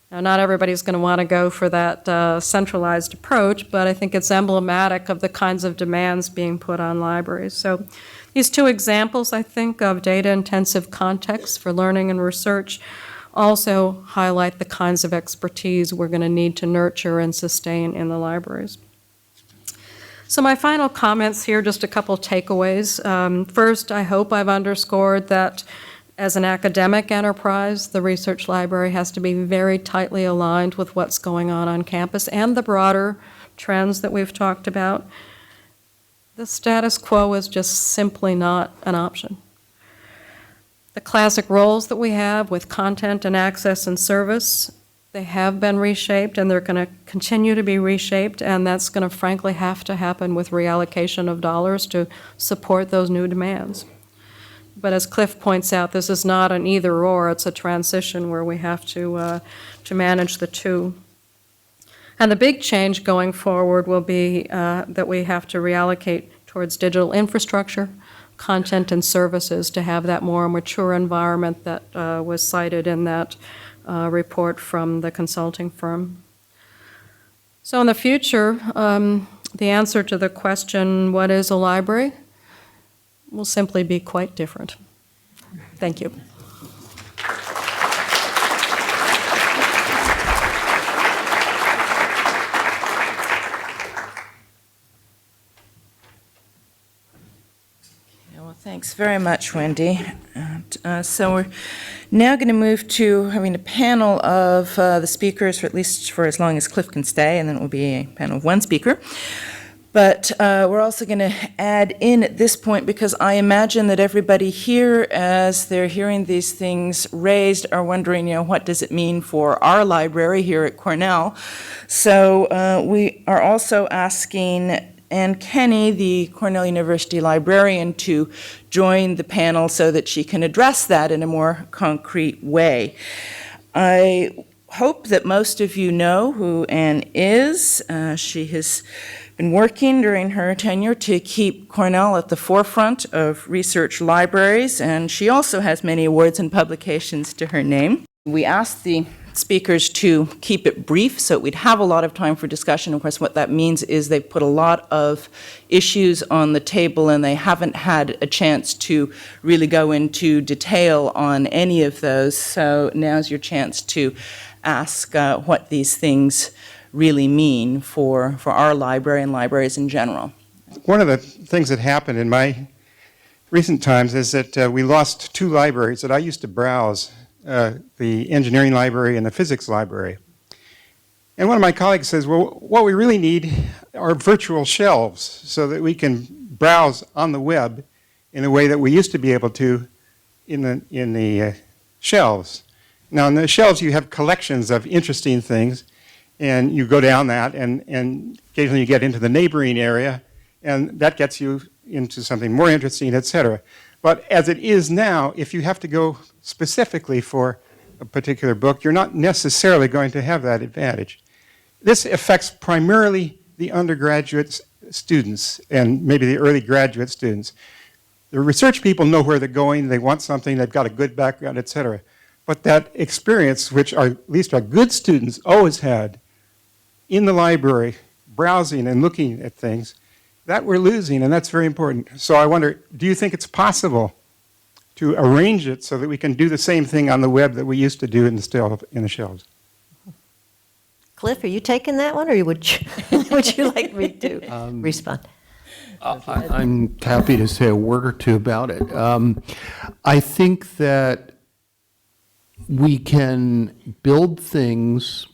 Now, not everybody's going to want to go for that centralized approach, but I think it's emblematic of the kinds of demands being put on libraries. So these two examples, I think, of data-intensive contexts for learning and research also highlight the kinds of expertise we're going to need to nurture and sustain in the libraries. So my final comments here, just a couple takeaways. First, I hope I've underscored that as an academic enterprise, the research library has to be very tightly aligned with what's going on campus and the broader trends that we've talked about. The status quo is just simply not an option. The classic roles that we have with content and access and service, they have been reshaped and they're going to continue to be reshaped, and that's going to frankly have to happen with reallocation of dollars to support those new demands. But as Cliff points out, this is not an either or, it's a transition where we have to manage the two. And the big change going forward will be that we have to reallocate towards digital infrastructure, content and services to have that more mature environment that was cited in that report from the consulting firm. So in the future, the answer to the question, what is a library, will simply be quite different. Thank you. Thanks very much, Wendy. So we're now going to move to having a panel of the speakers, for at least for as long as Cliff can stay, and then it will be a panel of one speaker. But we're also going to add in at this point, because I imagine that everybody here, as they're hearing these things raised, are wondering, what does it mean for our library here at Cornell? So we are also asking Ann Kenny, the Cornell University librarian, to join the panel so that she can address that in a more concrete way. I hope that most of you know who Ann is. She has been working during her tenure to keep Cornell at the forefront of research libraries, and she also has many awards and publications to her name. We asked the speakers to keep it brief so we'd have a lot of time for discussion. Of course, what that means is they've put a lot of issues on the table and they haven't had a chance to really go into detail on any of those. So now's your chance to ask what these things really mean for our library and libraries in general. One of the things that happened in my recent times is that we lost two libraries that I used to browse, the engineering library and the physics library. And one of my colleagues says, well, what we really need are virtual shelves so that we can browse on the web in a way that we used to be able to in the shelves. Now, in the shelves, you have collections of interesting things, and you go down that, and occasionally you get into the neighboring area, and that gets you into something more interesting, et cetera. But as it is now, if you have to go specifically for a particular book, you're not necessarily going to have that advantage. This affects primarily the undergraduate students and maybe the early graduate students. The research people know where they're going, they want something, they've got a good background, et cetera. But that experience, which at least our good students always had in the library, browsing and looking at things, that we're losing, and that's very important. So I wonder, do you think it's possible to arrange it so that we can do the same thing on the web that we used to do in the shelves? Cliff, are you taking that one, or would you like me to respond? I'm happy to say a word or two about it. I think that we can build things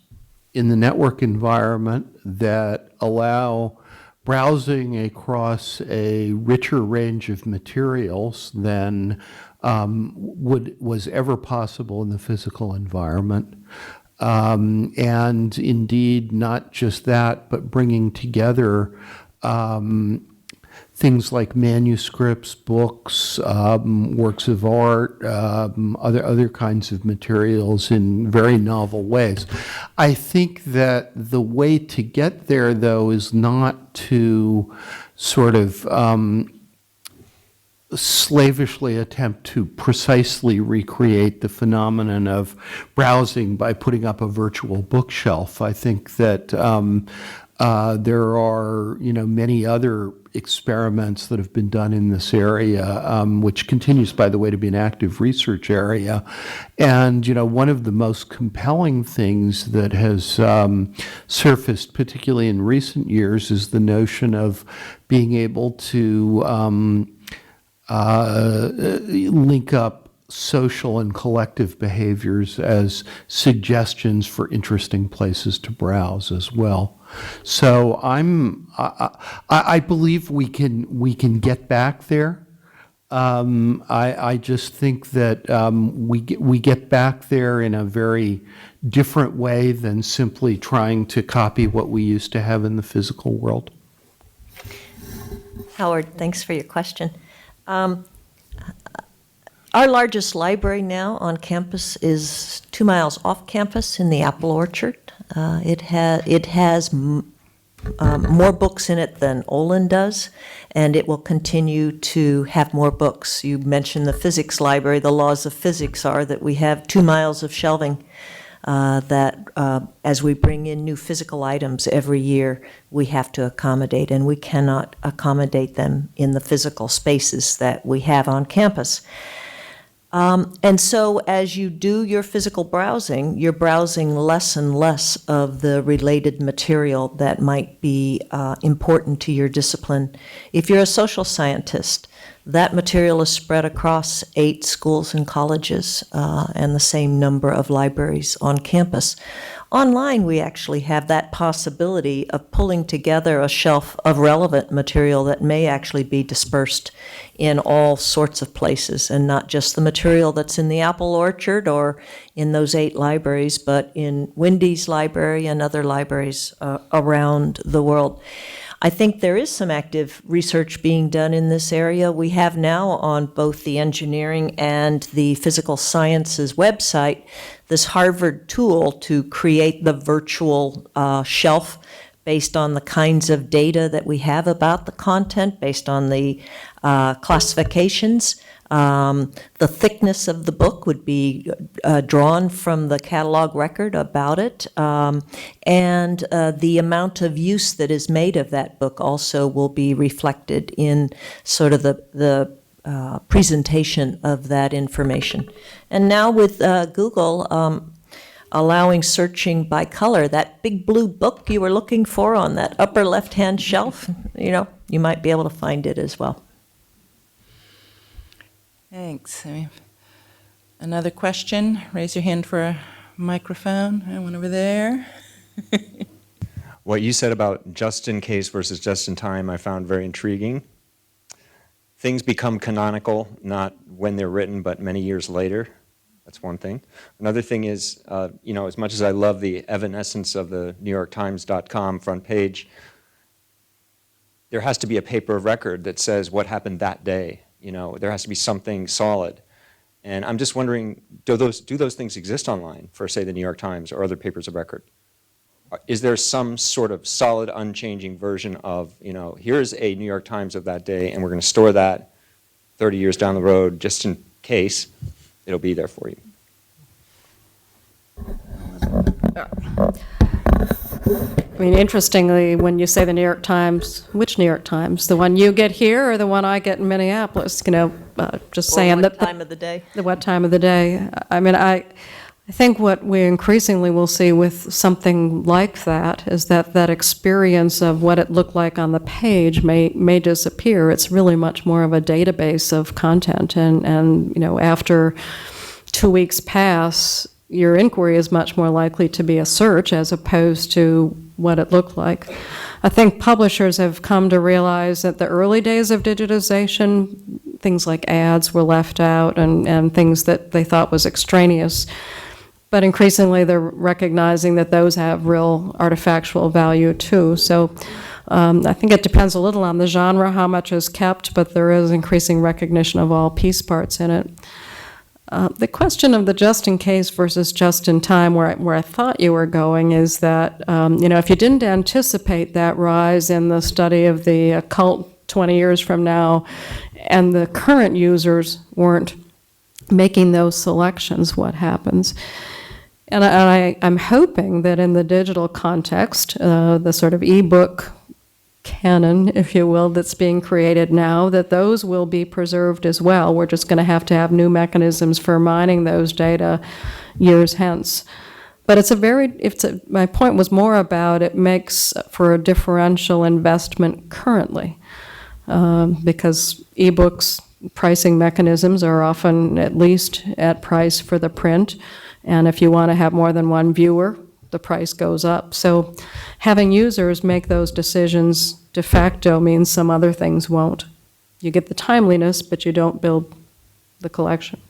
in the network environment that allow browsing across a richer range of materials than was ever possible in the physical environment. And indeed, not just that, but bringing together things like manuscripts, books, works of art, other kinds of materials in very novel ways. I think that the way to get there, though, is not to sort of slavishly attempt to precisely recreate the phenomenon of browsing by putting up a virtual bookshelf. I think that there are, many other experiments that have been done in this area, which continues, by the way, to be an active research area. And, one of the most compelling things that has surfaced, particularly in recent years, is the notion of being able to link up social and collective behaviors as suggestions for interesting places to browse as well. So I believe we can get back there. I just think that we get back there in a very different way than simply trying to copy what we used to have in the physical world. Howard, thanks for your question. Our largest library now on campus is 2 miles off campus in the apple orchard. It has more books in it than Olin does, and it will continue to have more books. You mentioned the physics library. The laws of physics are that we have 2 miles of shelving that as we bring in new physical items every year, we have to accommodate, and we cannot accommodate them in the physical spaces that we have on campus. And so as you do your physical browsing, you're browsing less and less of the related material that might be important to your discipline. If you're a social scientist, that material is spread across 8 schools and colleges and the same number of libraries on campus. Online, we actually have that possibility of pulling together a shelf of relevant material that may actually be dispersed in all sorts of places, and not just the material that's in the apple orchard or in those 8 libraries, but in Wendy's library and other libraries around the world. I think there is some active research being done in this area. We have now on both the engineering and the physical sciences website this Harvard tool to create the virtual shelf based on the kinds of data that we have about the content, based on the classifications. The thickness of the book would be drawn from the catalog record about it, and the amount of use that is made of that book also will be reflected in sort of the presentation of that information. And now with Google allowing searching by color, that big blue book you were looking for on that upper left-hand shelf, you might be able to find it as well. Thanks. Another question? Raise your hand for a microphone. One over there. What you said about just in case versus just in time, I found very intriguing. Things become canonical, not when they're written, but many years later. That's one thing. Another thing is, as much as I love the evanescence of the NewYorkTimes.com front page, there has to be a paper of record that says what happened that day. There has to be something solid. And I'm just wondering, do those things exist online for, say, the New York Times or other papers of record? Is there some sort of solid, unchanging version of, here's a New York Times of that day, and we're going to store that 30 years down the road just in case it'll be there for you? Interestingly, when you say the New York Times, which New York Times? The one you get here or the one I get in Minneapolis? Just saying that. What time of the day? What time of the day? I think what we increasingly will see with something like that is that experience of what it looked like on the page may disappear. It's really much more of a database of content, and after 2 weeks pass, your inquiry is much more likely to be a search as opposed to what it looked like. I think publishers have come to realize that the early days of digitization, things like ads were left out and things that they thought was extraneous. But increasingly they're recognizing that those have real artifactual value too. So I think it depends a little on the genre, how much is kept, but there is increasing recognition of all piece parts in it. The question of the just in case versus just in time, where I thought you were going, is that, if you didn't anticipate that rise in the study of the occult 20 years from now, and the current users weren't making those selections, what happens? And I'm hoping that in the digital context, the sort of ebook canon, if you will, that's being created now, that those will be preserved as well. We're just going to have new mechanisms for mining those data years hence. But my point was more about it makes for a differential investment currently, because ebooks pricing mechanisms are often at least at price for the print, and if you want to have more than one viewer, the price goes up. So having users make those decisions de facto means some other things won't. You get the timeliness, but you don't build the collection.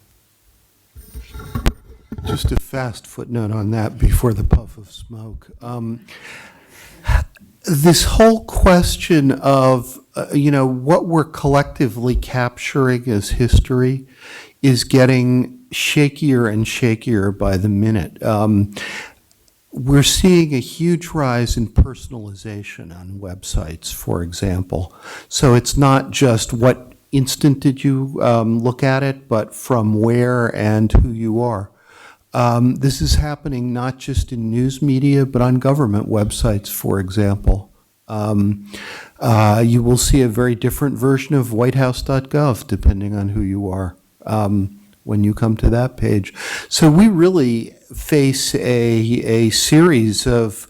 Just a fast footnote on that before the puff of smoke. This whole question of, what we're collectively capturing as history is getting shakier and shakier by the minute. We're seeing a huge rise in personalization on websites, for example. So it's not just what instant did you look at it, but from where and who you are. This is happening not just in news media, but on government websites, for example. You will see a very different version of whitehouse.gov, depending on who you are, when you come to that page. So we really face a series of,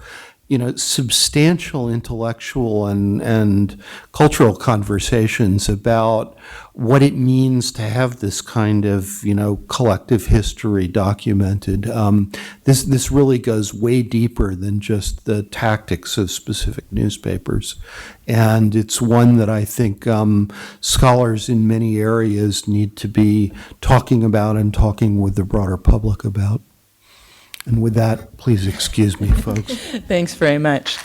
substantial intellectual and cultural conversations about what it means to have this kind of, collective history documented. This really goes way deeper than just the tactics of specific newspapers. And it's one that I think scholars in many areas need to be talking about and talking with the broader public about. And with that, please excuse me, folks. Thanks very much.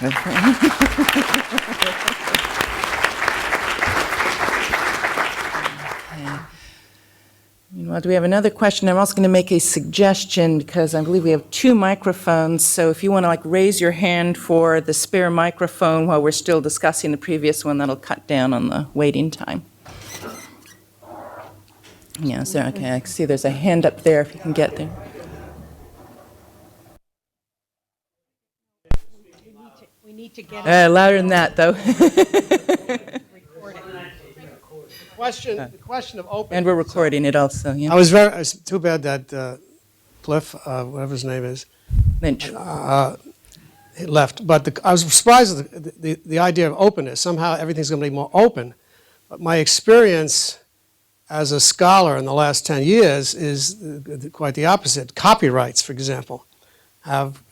Meanwhile, do we have another question? I'm also going to make a suggestion because I believe we have 2 microphones. So if you want to raise your hand for the spare microphone while we're still discussing the previous one, that'll cut down on the waiting time. Yeah, so okay, I see there's a hand up there if you can get there. We need to get Louder than that, though. The question of openness. And we're recording it also, yeah. It's too bad that Cliff, whatever his name is, Lynch. he left. But I was surprised at the idea of openness. Somehow everything's going to be more open. But my experience as a scholar in the last 10 years is quite the opposite. Copyrights, for example, have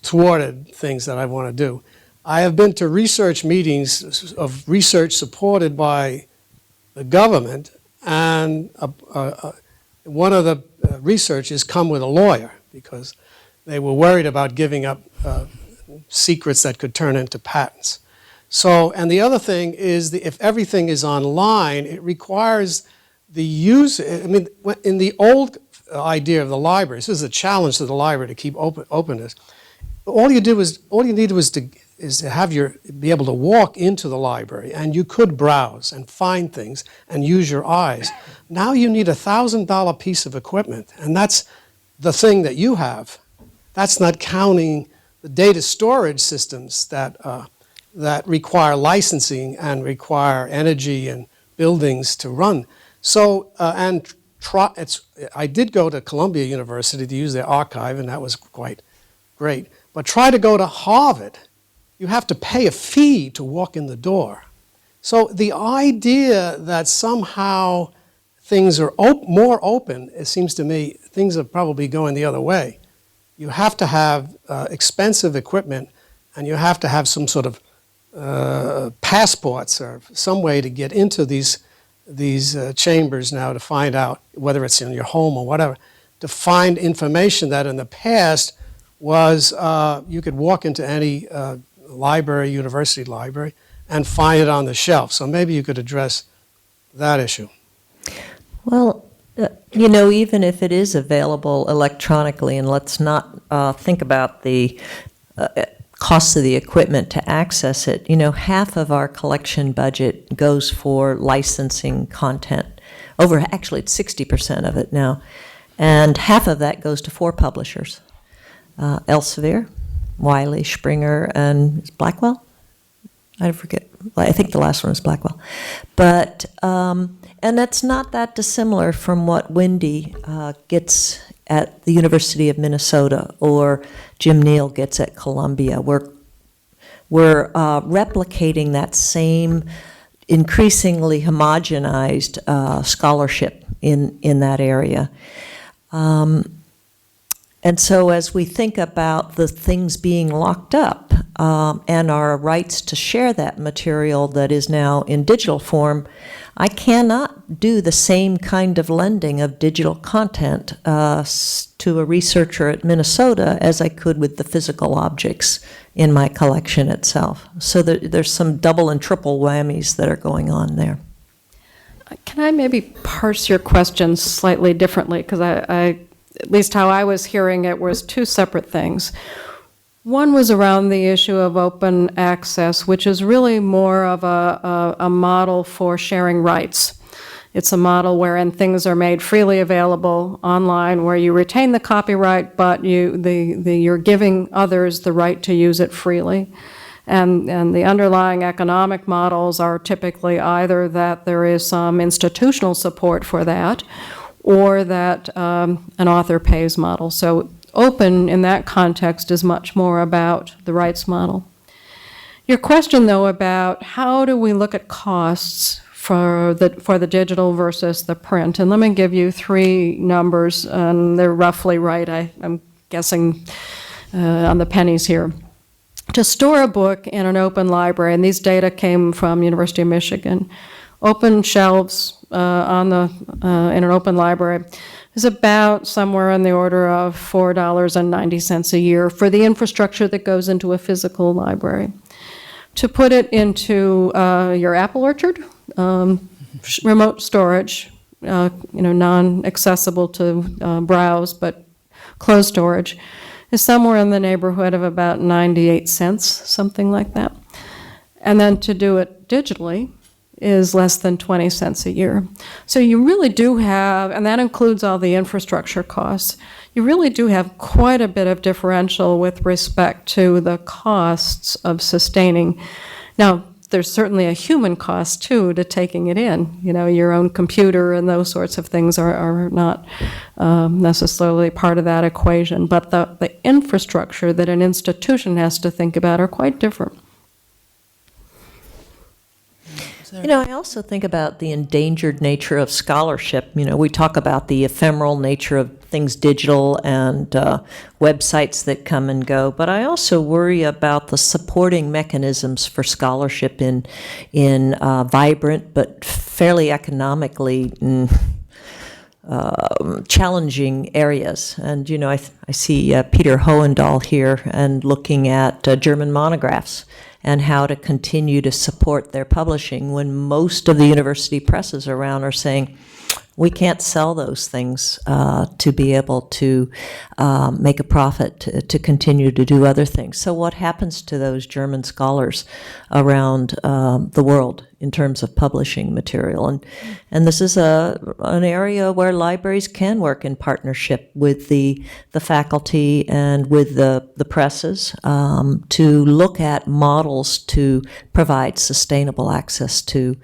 thwarted things that I want to do. I have been to research meetings of research supported by the government, and one of the researchers come with a lawyer because they were worried about giving up secrets that could turn into patents. So, and the other thing is if everything is online, it requires the user. I mean, in the old idea of the library, this is a challenge to the library to keep openness. All you need was to have be able to walk into the library, and you could browse and find things and use your eyes. Now you need a $1,000 piece of equipment, and that's the thing that you have. That's not counting the data storage systems that require licensing and require energy and buildings to run. So, I did go to Columbia University to use their archive, and that was quite great. But try to go to Harvard. You have to pay a fee to walk in the door. So the idea that somehow things are more open, it seems to me, things are probably going the other way. You have to have expensive equipment, and you have to have some sort of passports or some way to get into these chambers now to find out, whether it's in your home or whatever, to find information that in the past was you could walk into any library, university library, and find it on the shelf. So maybe you could address that issue. Well, even if it is available electronically, and let's not think about the cost of the equipment to access it, half of our collection budget goes for licensing content. Actually, it's 60% of it now. And half of that goes to 4 publishers, Elsevier, Wiley, Springer, and Blackwell? I forget. I think the last one was Blackwell. But, and that's not that dissimilar from what Wendy gets at the University of Minnesota or Jim Neal gets at Columbia. We're replicating that same increasingly homogenized scholarship in that area. And so as we think about the things being locked up and our rights to share that material that is now in digital form, I cannot do the same kind of lending of digital content to a researcher at Minnesota as I could with the physical objects in my collection itself. So there's some double and triple whammies that are going on there. Can I maybe parse your question slightly differently? Because I, at least how I was hearing it, was 2 separate things. One was around the issue of open access, which is really more of a model for sharing rights. It's a model wherein things are made freely available online, where you retain the copyright, but you're giving others the right to use it freely. And the underlying economic models are typically either that there is some institutional support for that, or that an author pays model. So open in that context is much more about the rights model. Your question, though, about how do we look at costs for the digital versus the print, and let me give you 3 numbers, and they're roughly right. I'm guessing on the pennies here. To store a book in an open library, and these data came from University of Michigan, open shelves in an open library is about somewhere in the order of $4.90 a year for the infrastructure that goes into a physical library. To put it into your apple orchard, remote storage, non-accessible to browse, but closed storage, is somewhere in the neighborhood of about 98 cents, something like that. And then to do it digitally is less than 20 cents a year. So you really do have, and that includes all the infrastructure costs, you really do have quite a bit of differential with respect to the costs of sustaining. Now, there's certainly a human cost, too, to taking it in. Your own computer and those sorts of things are not necessarily part of that equation. But the infrastructure that an institution has to think about are quite different. I also think about the endangered nature of scholarship. We talk about the ephemeral nature of things digital and websites that come and go, but I also worry about the supporting mechanisms for scholarship in vibrant but fairly economically challenging areas. And, I see Peter Hohendahl here and looking at German monographs and how to continue to support their publishing when most of the university presses around are saying, we can't sell those things to be able to make a profit, to continue to do other things. So what happens to those German scholars around the world in terms of publishing material? And this is an area where libraries can work in partnership with the faculty and with the presses to look at models to provide sustainable access to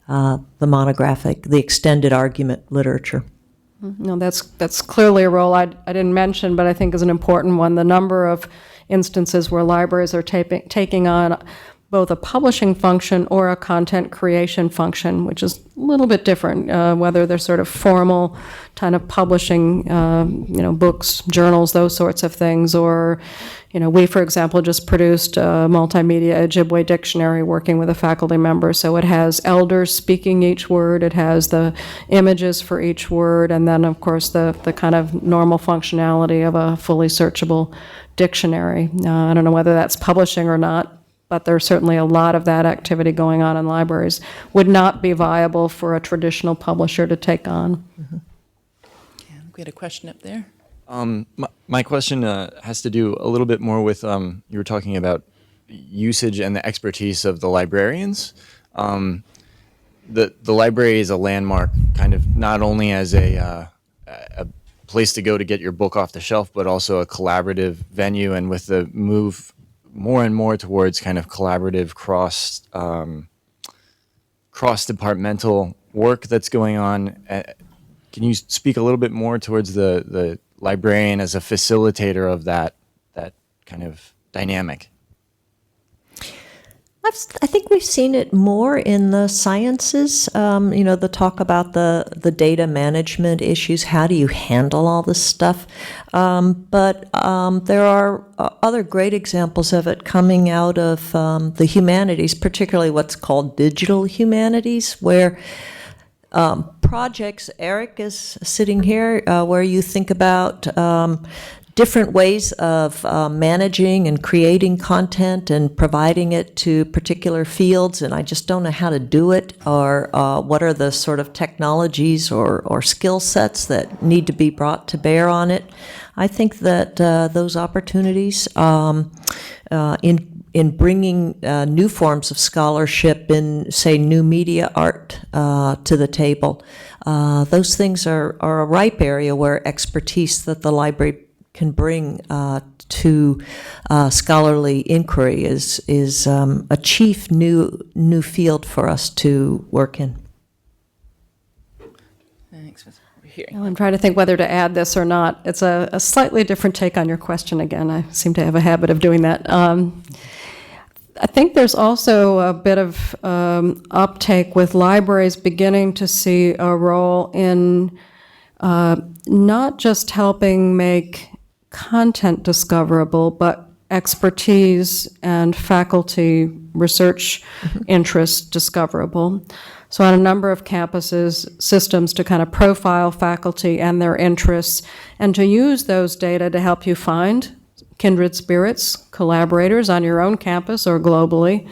the extended argument literature. No, that's clearly a role I didn't mention, but I think is an important one. The number of instances where libraries are taking on both a publishing function or a content creation function, which is a little bit different, whether they're sort of formal kind of publishing, books, journals, those sorts of things, or, we, for example, just produced a multimedia Ojibwe dictionary working with a faculty member. So it has elders speaking each word, it has the images for each word, and then, of course, the kind of normal functionality of a fully searchable dictionary. I don't know whether that's publishing or not, but there's certainly a lot of that activity going on in libraries, would not be viable for a traditional publisher to take on. We had a question up there. My question has to do a little bit more with, you were talking about usage and the expertise of the librarians. The library is a landmark, kind of not only as a place to go to get your book off the shelf, but also a collaborative venue. And with the move more and more towards kind of collaborative cross-departmental work that's going on, can you speak a little bit more towards the librarian as a facilitator of that kind of dynamic? I think we've seen it more in the sciences, the talk about the data management issues. How do you handle all this stuff? But there are other great examples of it coming out of the humanities, particularly what's called digital humanities, where projects, Eric is sitting here, where you think about different ways of managing and creating content and providing it to particular fields, and I just don't know how to do it, or what are the sort of technologies or skill sets that need to be brought to bear on it. I think that those opportunities in bringing new forms of scholarship in, say, new media art to the table, those things are a ripe area where expertise that the library can bring to scholarly inquiry is a chief new field for us to work in. Thanks. We're hearing. Well, I'm trying to think whether to add this or not. It's a slightly different take on your question again. I seem to have a habit of doing that. I think there's also a bit of uptake with libraries beginning to see a role in not just helping make content discoverable, but expertise and faculty research interests discoverable. So on a number of campuses, systems to kind of profile faculty and their interests, and to use those data to help you find kindred spirits, collaborators on your own campus or globally,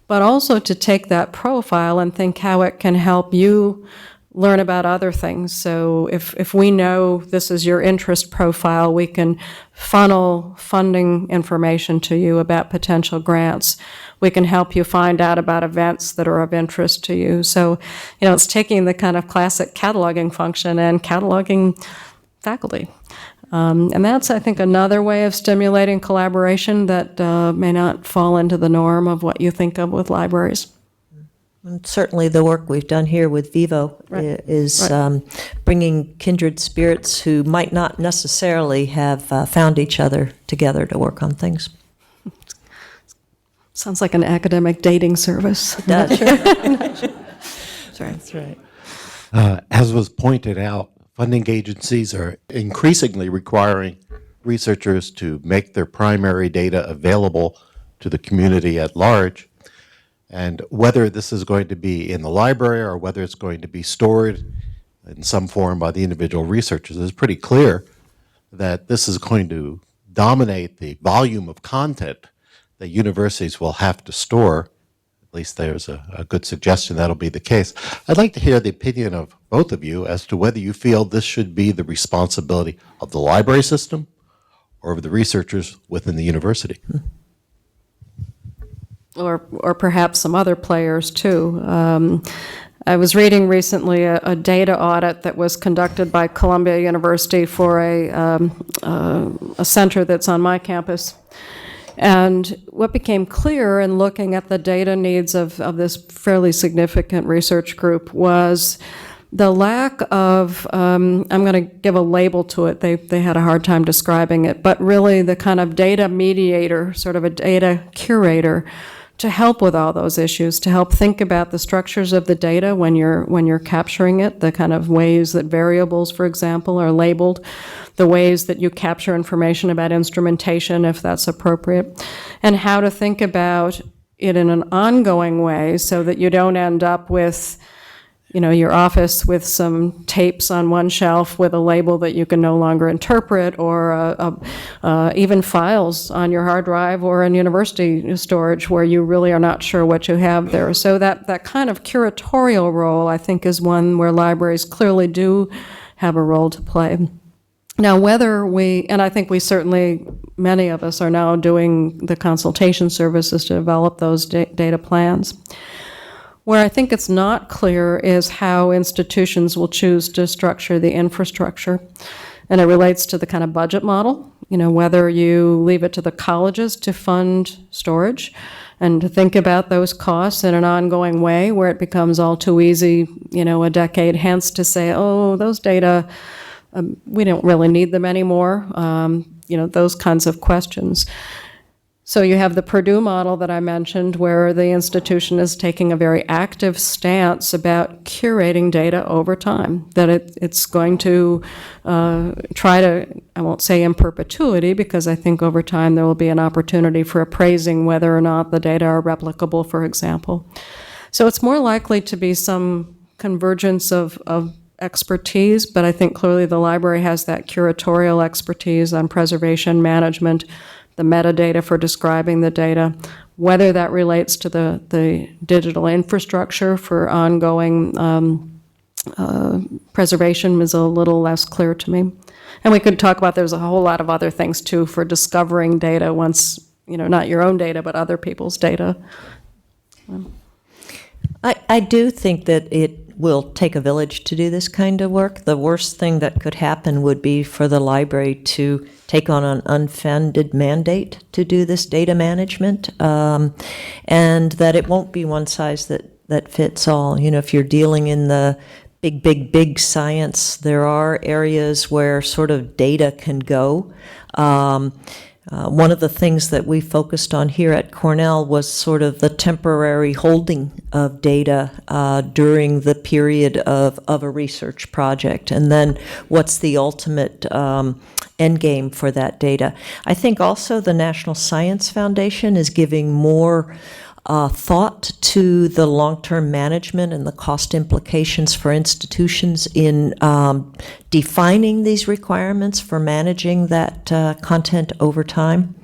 but also to take that profile and think how it can help you learn about other things. So if we know this is your interest profile, we can funnel funding information to you about potential grants. We can help you find out about events that are of interest to you. So, it's taking the kind of classic cataloging function and cataloging faculty. And that's, I think, another way of stimulating collaboration that may not fall into the norm of what you think of with libraries. And certainly the work we've done here with Vivo is bringing kindred spirits who might not necessarily have found each other together to work on things. Sounds like an academic dating service. That's That's right. As was pointed out, funding agencies are increasingly requiring researchers to make their primary data available to the community at large. And whether this is going to be in the library or whether it's going to be stored in some form by the individual researchers, it's pretty clear that this is going to dominate the volume of content that universities will have to store. At least there's a good suggestion that'll be the case. I'd like to hear the opinion of both of you as to whether you feel this should be the responsibility of the library system or of the researchers within the university. Or perhaps some other players, too. I was reading recently a data audit that was conducted by Columbia University for a center that's on my campus. And what became clear in looking at the data needs of this fairly significant research group was the lack of, I'm going to give a label to it, they had a hard time describing it, but really the kind of data mediator, sort of a data curator, to help with all those issues, to help think about the structures of the data when you're capturing it, the kind of ways that variables, for example, are labeled, the ways that you capture information about instrumentation, if that's appropriate, and how to think about it in an ongoing way so that you don't end up with your office with some tapes on one shelf with a label that you can no longer interpret, or even files on your hard drive or in university storage where you really are not sure what you have there. So that kind of curatorial role, I think, is one where libraries clearly do have a role to play. Now, whether and I think we certainly, many of us are now doing the consultation services to develop those data plans. Where I think it's not clear is how institutions will choose to structure the infrastructure. And it relates to the kind of budget model, whether you leave it to the colleges to fund storage and to think about those costs in an ongoing way, where it becomes all too easy, a decade hence to say, oh, those data, we don't really need them anymore, those kinds of questions. So you have the Purdue model that I mentioned, where the institution is taking a very active stance about curating data over time, that it's going to try to, I won't say in perpetuity, because I think over time there will be an opportunity for appraising whether or not the data are replicable, for example. So it's more likely to be some convergence of expertise, but I think clearly the library has that curatorial expertise on preservation management, the metadata for describing the data. Whether that relates to the digital infrastructure for ongoing preservation is a little less clear to me. And we could talk about, there's a whole lot of other things too for discovering data once, not your own data, but other people's data. I do think that it will take a village to do this kind of work. The worst thing that could happen would be for the library to take on an unfunded mandate to do this data management, and that it won't be one size that fits all. If you're dealing in the big science, there are areas where sort of data can go. One of the things that we focused on here at Cornell was sort of the temporary holding of data during the period of a research project, and then what's the ultimate end game for that data. I think also the National Science Foundation is giving more thought to the long-term management and the cost implications for institutions in defining these requirements for managing that content over time.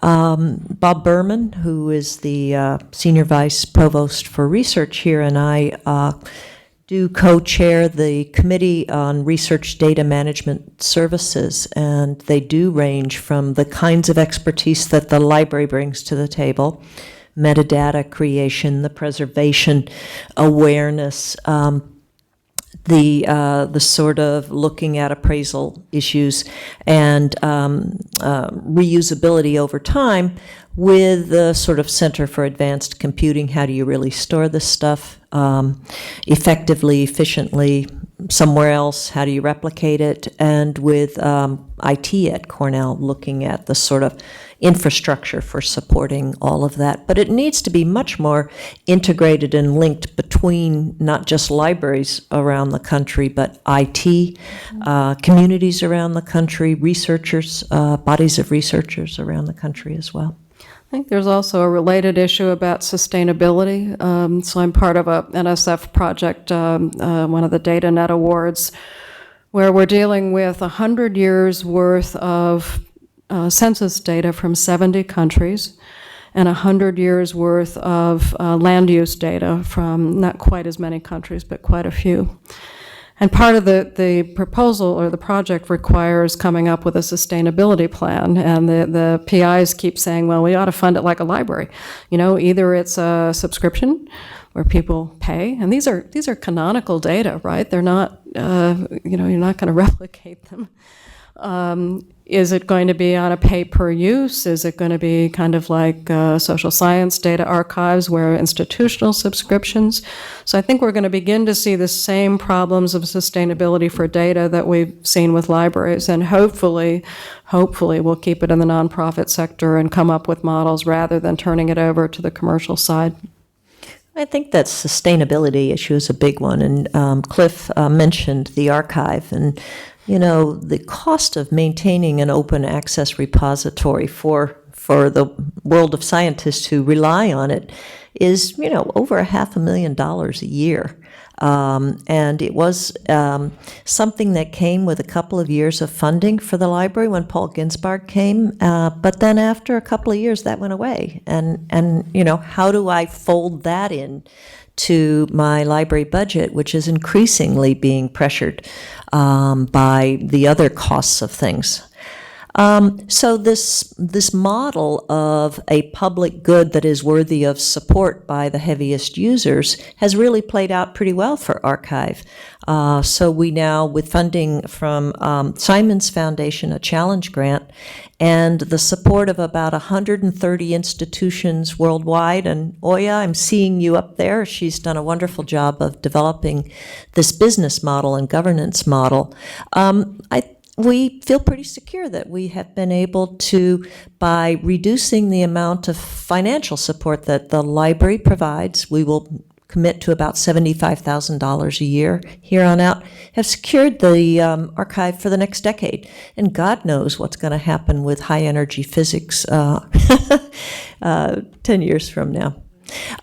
Bob Berman, who is the Senior Vice Provost for Research here, and I do co-chair the Committee on Research Data Management Services, and they do range from the kinds of expertise that the library brings to the table, metadata creation, the preservation awareness, the sort of looking at appraisal issues and reusability over time, with the sort of Center for Advanced Computing. How do you really store this stuff effectively, efficiently, somewhere else? How do you replicate it? And with IT at Cornell, looking at the sort of infrastructure for supporting all of that. But it needs to be much more integrated and linked between not just libraries around the country, but IT, communities around the country, researchers, bodies of researchers around the country as well. I think there's also a related issue about sustainability. So I'm part of a NSF project, one of the DataNet Awards, where we're dealing with 100 years worth of census data from 70 countries and 100 years worth of land use data from not quite as many countries, but quite a few. And part of the proposal or the project requires coming up with a sustainability plan, and the PIs keep saying, well, we ought to fund it like a library. Either it's a subscription where people pay, and these are canonical data, right? They're not, you're not going to replicate them. Is it going to be on a pay-per-use? Is it going to be kind of like social science data archives where institutional subscriptions? So I think we're going to begin to see the same problems of sustainability for data that we've seen with libraries, and hopefully we'll keep it in the nonprofit sector and come up with models rather than turning it over to the commercial side. I think that sustainability issue is a big one, and Cliff mentioned the archive, and the cost of maintaining an open access repository for the world of scientists who rely on it is, over $500,000 a year. And it was something that came with a couple of years of funding for the library when Paul Ginsberg came. But then after a couple of years, that went away. And you know, how do I fold that in to my library budget, which is increasingly being pressured by the other costs of things? So this model of a public good that is worthy of support by the heaviest users has really played out pretty well for Archive. So we now, with funding from Simon's Foundation, a challenge grant, and the support of about 130 institutions worldwide, and Oya, I'm seeing you up there. She's done a wonderful job of developing this business model and governance model. We feel pretty secure that we have been able to, by reducing the amount of financial support that the library provides, we will commit to about $75,000 a year here on out, have secured the archive for the next decade. And God knows what's going to happen with high-energy physics 10 years from now.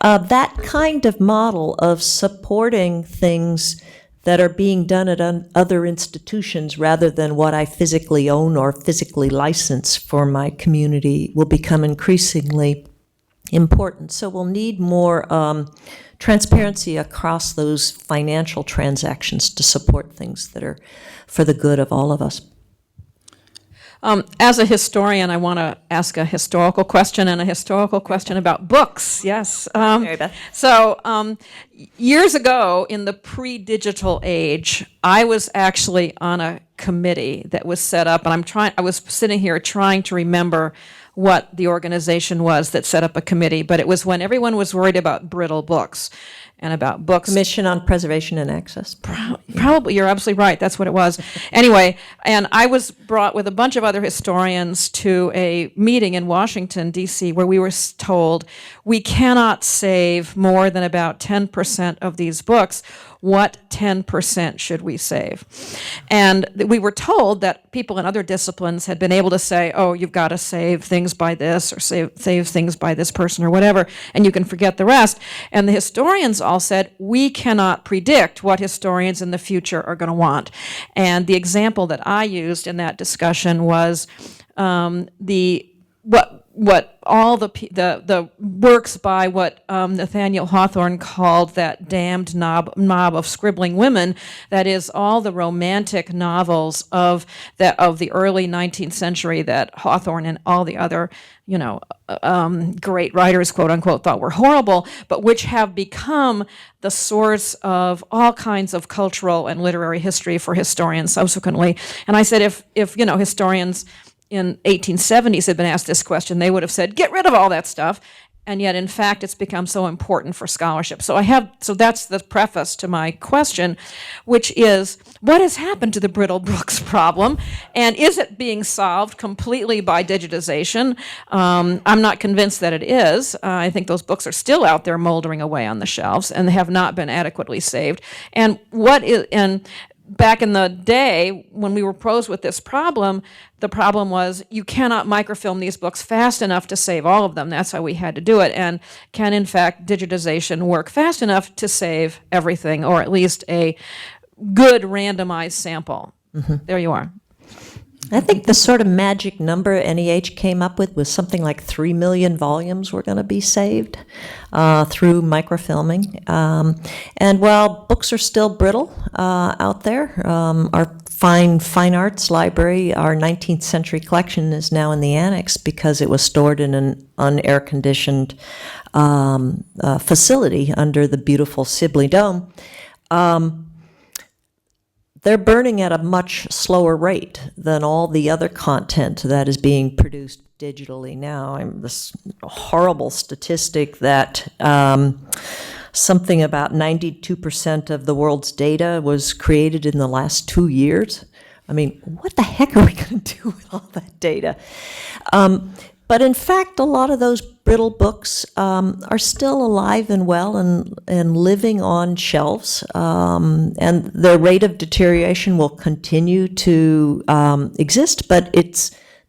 That kind of model of supporting things that are being done at other institutions rather than what I physically own or physically license for my community will become increasingly important. So we'll need more transparency across those financial transactions to support things that are for the good of all of us. As a historian, I want to ask a historical question and a historical question about books. Yes. Mary Beth. So years ago, in the pre-digital age, I was actually on a committee that was set up, and I was sitting here trying to remember what the organization was that set up a committee, but it was when everyone was worried about brittle books and about books. Commission on Preservation and Access. Probably, you're absolutely right. That's what it was. Anyway, and I was brought with a bunch of other historians to a meeting in Washington, D.C., where we were told we cannot save more than about 10% of these books. What 10% should we save? And we were told that people in other disciplines had been able to say, oh, you've got to save things by this or save things by this person or whatever, and you can forget the rest. And the historians all said, we cannot predict what historians in the future are going to want. And the example that I used in that discussion was what all the works by what Nathaniel Hawthorne called that damned mob of scribbling women, that is all the romantic novels of the early 19th century that Hawthorne and all the other great writers, quote unquote, thought were horrible, but which have become the source of all kinds of cultural and literary history for historians subsequently. And I said, if historians in 1870s had been asked this question, they would have said, get rid of all that stuff. And yet, in fact, it's become so important for scholarship. So that's the preface to my question, which is, what has happened to the brittle books problem? And is it being solved completely by digitization? I'm not convinced that it is. I think those books are still out there moldering away on the shelves and have not been adequately saved. And back in the day, when we were posed with this problem, the problem was you cannot microfilm these books fast enough to save all of them. That's how we had to do it. And can, in fact, digitization work fast enough to save everything, or at least a good randomized sample? Mm-hmm. There you are. I think the sort of magic number NEH came up with was something like 3 million volumes were going to be saved through microfilming. And while books are still brittle out there, our fine arts library, our 19th century collection is now in the annex because it was stored in an unair-conditioned facility under the beautiful Sibley Dome. They're burning at a much slower rate than all the other content that is being produced digitally now. This horrible statistic that something about 92% of the world's data was created in the last 2 years. I mean, what the heck are we going to do with all that data? But in fact, a lot of those brittle books are still alive and well and living on shelves, and the rate of deterioration will continue to exist, but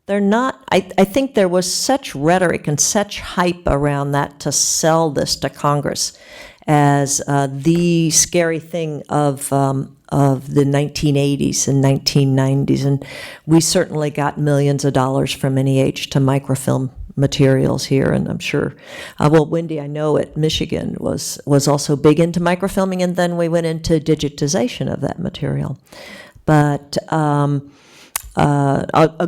they're not. I think there was such rhetoric and such hype around that to sell this to Congress as the scary thing of the 1980s and 1990s, and we certainly got millions of dollars from NEH to microfilm materials here, and I'm sure, well, Wendy, I know at Michigan was also big into microfilming, and then we went into digitization of that material. But a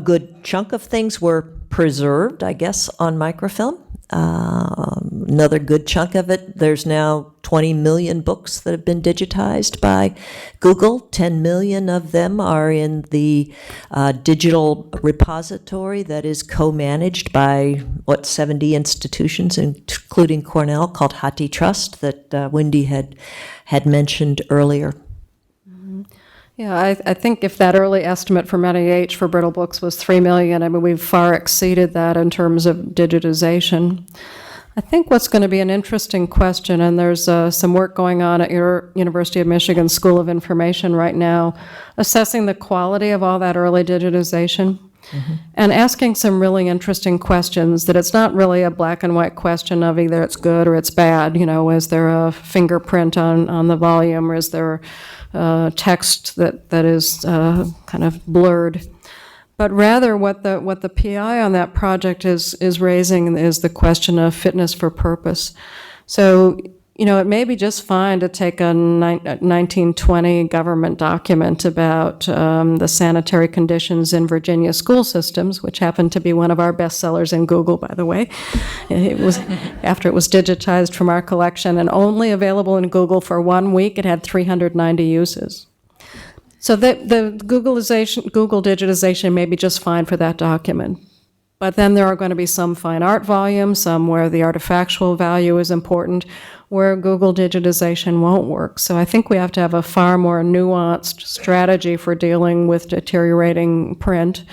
good chunk of things were preserved, I guess, on microfilm. Another good chunk of it, there's now 20 million books that have been digitized by Google. 10 million of them are in the digital repository that is co-managed by, 70 institutions, including Cornell, called HathiTrust, that Wendy had mentioned earlier. Yeah, I think if that early estimate from NEH for brittle books was 3 million, I mean, we've far exceeded that in terms of digitization. I think what's going to be an interesting question, and there's some work going on at your University of Michigan School of Information right now, assessing the quality of all that early digitization. And asking some really interesting questions that it's not really a black and white question of either it's good or it's bad. You know, is there a fingerprint on the volume, or is there text that is kind of blurred? But rather what the PI on that project is raising is the question of fitness for purpose. So, you know, it may be just fine to take a 1920 government document about the sanitary conditions in Virginia school systems, which happened to be one of our bestsellers in Google, by the way. It was after it was digitized from our collection and only available in Google for 1 week. It had 390 uses. So the Google digitization may be just fine for that document. But then there are going to be some fine art volumes, some where the artifactual value is important, where Google digitization won't work. So I think we have to have a far more nuanced strategy for dealing with deteriorating print.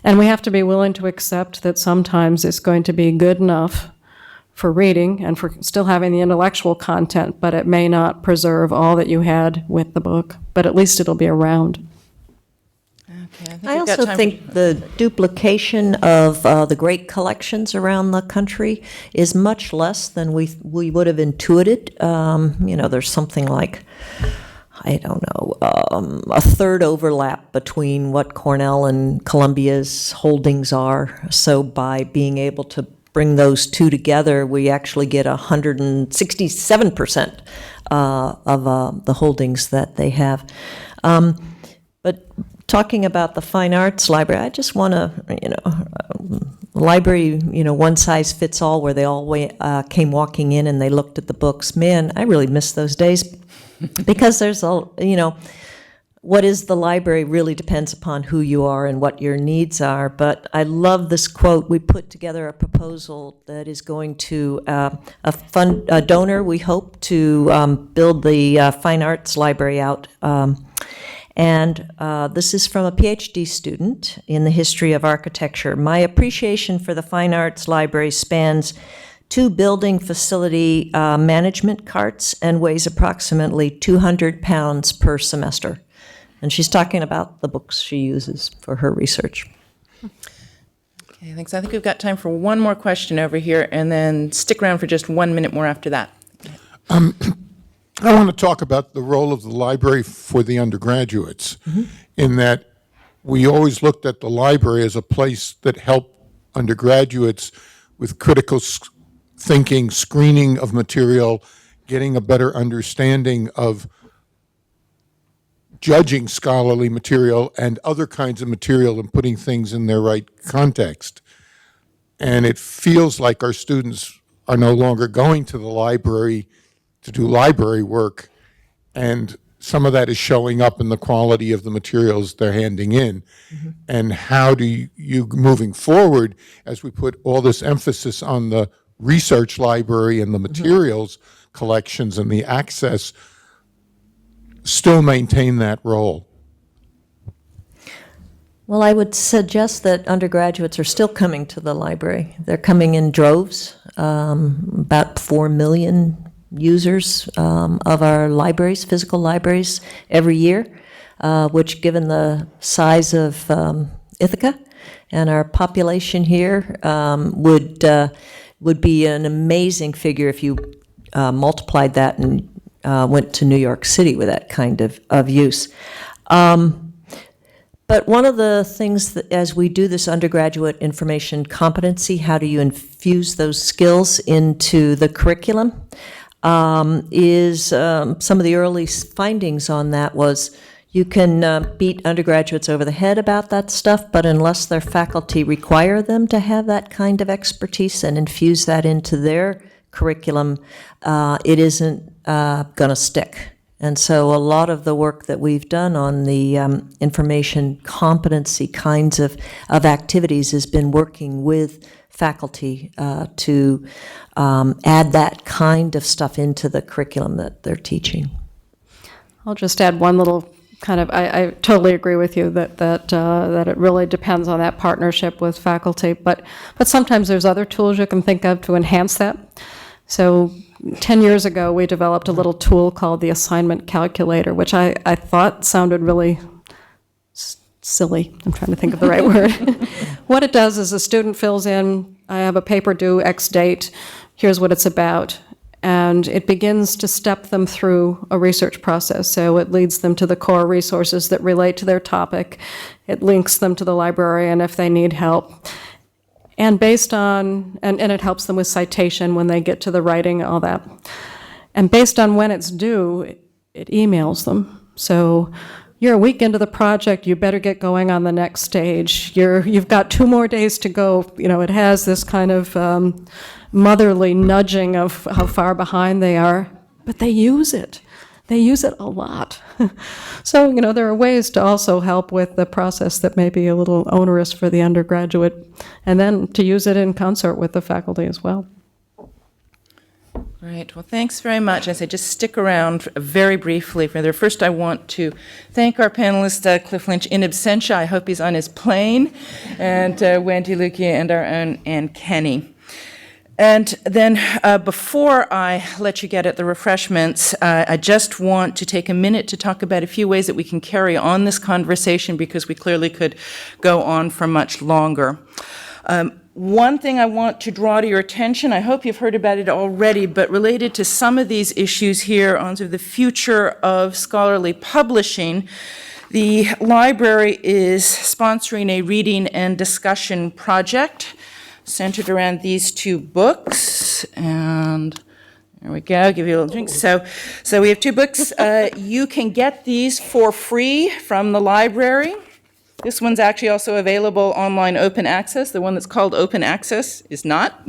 And we have to be willing to accept that sometimes it's going to be good enough for reading and for still having the intellectual content, but it may not preserve all that you had with the book, but at least it'll be around. I also think the duplication of the great collections around the country is much less than we would have intuited. You know, there's something like, I don't know, a third overlap between what Cornell and Columbia's holdings are. So by being able to bring those two together, we actually get 167% of the holdings that they have. But talking about the fine arts library, I just want to, library, one size fits all, where they all came walking in and they looked at the books. Man, I really miss those days because there's what is the library really depends upon who you are and what your needs are. But I love this quote. We put together a proposal that is going to a donor, we hope, to build the fine arts library out. And this is from a PhD student in the history of architecture. My appreciation for the Fine Arts Library spans 2 building facility management carts and weighs approximately 200 pounds per semester. And she's talking about the books she uses for her research. Okay, thanks. I think we've got time for one more question over here, and then stick around for just 1 minute more after that. I want to talk about the role of the library for the undergraduates, in that we always looked at the library as a place that helped undergraduates with critical thinking, screening of material, getting a better understanding of judging scholarly material and other kinds of material and putting things in their right context. And it feels like our students are no longer going to the library to do library work, and some of that is showing up in the quality of the materials they're handing in. And how do you, moving forward, as we put all this emphasis on the research library and the materials collections and the access, still maintain that role? Well, I would suggest that undergraduates are still coming to the library. They're coming in droves, about 4 million users of our libraries, physical libraries, every year, which, given the size of Ithaca and our population here, would be an amazing figure if you multiplied that and went to New York City with that kind of use. But one of the things that, as we do this undergraduate information competency, how do you infuse those skills into the curriculum, is some of the early findings on that was you can beat undergraduates over the head about that stuff, but unless their faculty require them to have that kind of expertise and infuse that into their curriculum, it isn't going to stick. And so a lot of the work that we've done on the information competency kinds of activities has been working with faculty to add that kind of stuff into the curriculum that they're teaching. I'll just add one little kind of, I totally agree with you that it really depends on that partnership with faculty, but sometimes there's other tools you can think of to enhance that. So 10 years ago, we developed a little tool called the assignment calculator, which I thought sounded really silly. I'm trying to think of the right word. What it does is a student fills in, I have a paper due X date, here's what it's about, and it begins to step them through a research process. So it leads them to the core resources that relate to their topic. It links them to the librarian if they need help. And based on, and it helps them with citation when they get to the writing, all that. And based on when it's due, it emails them. So you're a week into the project, you better get going on the next stage. You've got 2 more days to go. You know, it has this kind of motherly nudging of how far behind they are, but they use it. They use it a lot. So, you know, there are ways to also help with the process that may be a little onerous for the undergraduate, and then to use it in concert with the faculty as well. Great. Well, thanks very much. I say just stick around very briefly. First, I want to thank our panelist, Cliff Lynch, in absentia. I hope he's on his plane, and Wendy, Lougee, and our own Ann Kenny. And then before I let you get at the refreshments, I just want to take a minute to talk about a few ways that we can carry on this conversation, because we clearly could go on for much longer. One thing I want to draw to your attention, I hope you've heard about it already, but related to some of these issues here on sort of the future of scholarly publishing, the library is sponsoring a reading and discussion project centered around these 2 books, and there we go, give you a little drink. So we have 2 books. You can get these for free from the library. This one's actually also available online open access. The one that's called open access is not.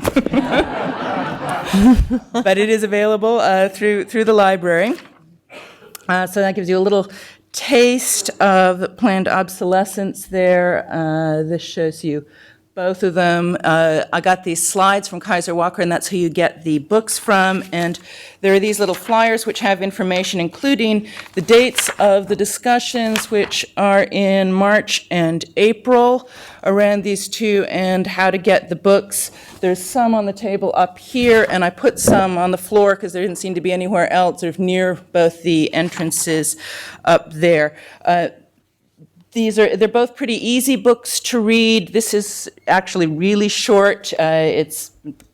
But it is available through the library. So that gives you a little taste of planned obsolescence there. This shows you both of them. I got these slides from Kaiser Walker, and that's who you get the books from. And there are these little flyers which have information, including the dates of the discussions, which are in March and April around these 2, and how to get the books. There's some on the table up here, and I put some on the floor because there didn't seem to be anywhere else, sort of near both the entrances up there. They're both pretty easy books to read. This is actually really short. It's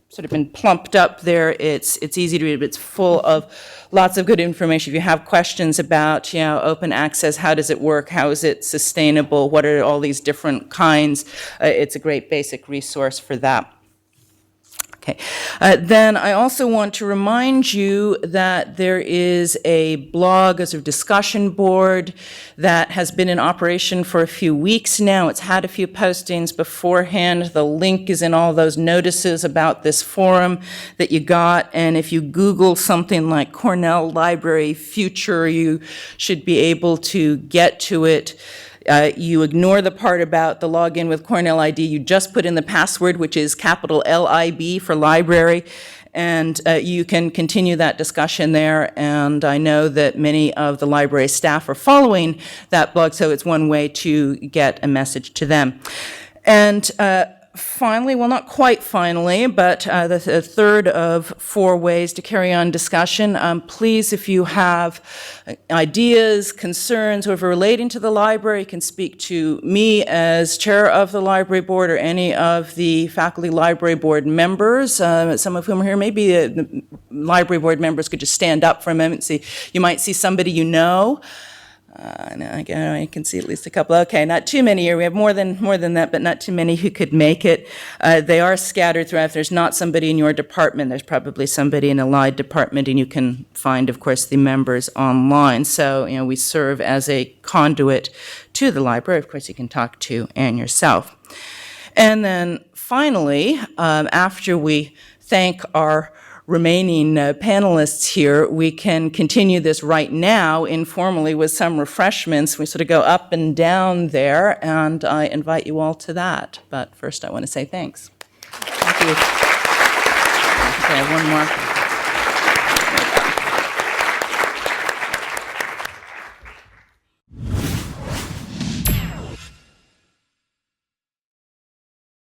sort of been plumped up there. It's easy to read, but it's full of lots of good information. If you have questions about, open access, how does it work? How is it sustainable? What are all these different kinds? It's a great basic resource for that. Okay. Then I also want to remind you that there is a blog, a sort of discussion board that has been in operation for a few weeks now. It's had a few postings beforehand. The link is in all those notices about this forum that you got. And if you Google something like Cornell Library Future, you should be able to get to it. You ignore the part about the login with Cornell ID. You just put in the password, which is capital LIB for library, and you can continue that discussion there. And I know that many of the library staff are following that blog, so it's one way to get a message to them. And Finally, well, not quite finally, but the third of 4 ways to carry on discussion. Please, if you have ideas, concerns, whatever relating to the library, you can speak to me as chair of the library board or any of the faculty library board members, some of whom are here. Maybe the library board members could just stand up for a moment and see. You might see somebody you know. Again, I can see at least a couple. Okay, not too many here. We have more than that, but not too many who could make it. They are scattered throughout. If there's not somebody in your department, there's probably somebody in a allied department, and you can find, of course, the members online. So, we serve as a conduit to the library. Of course, you can talk to Anne yourself. And then finally, after we thank our remaining panelists here, we can continue this right now informally with some refreshments. We sort of go up and down there, and I invite you all to that. But first, I want to say thanks. Thank you. Okay, one more.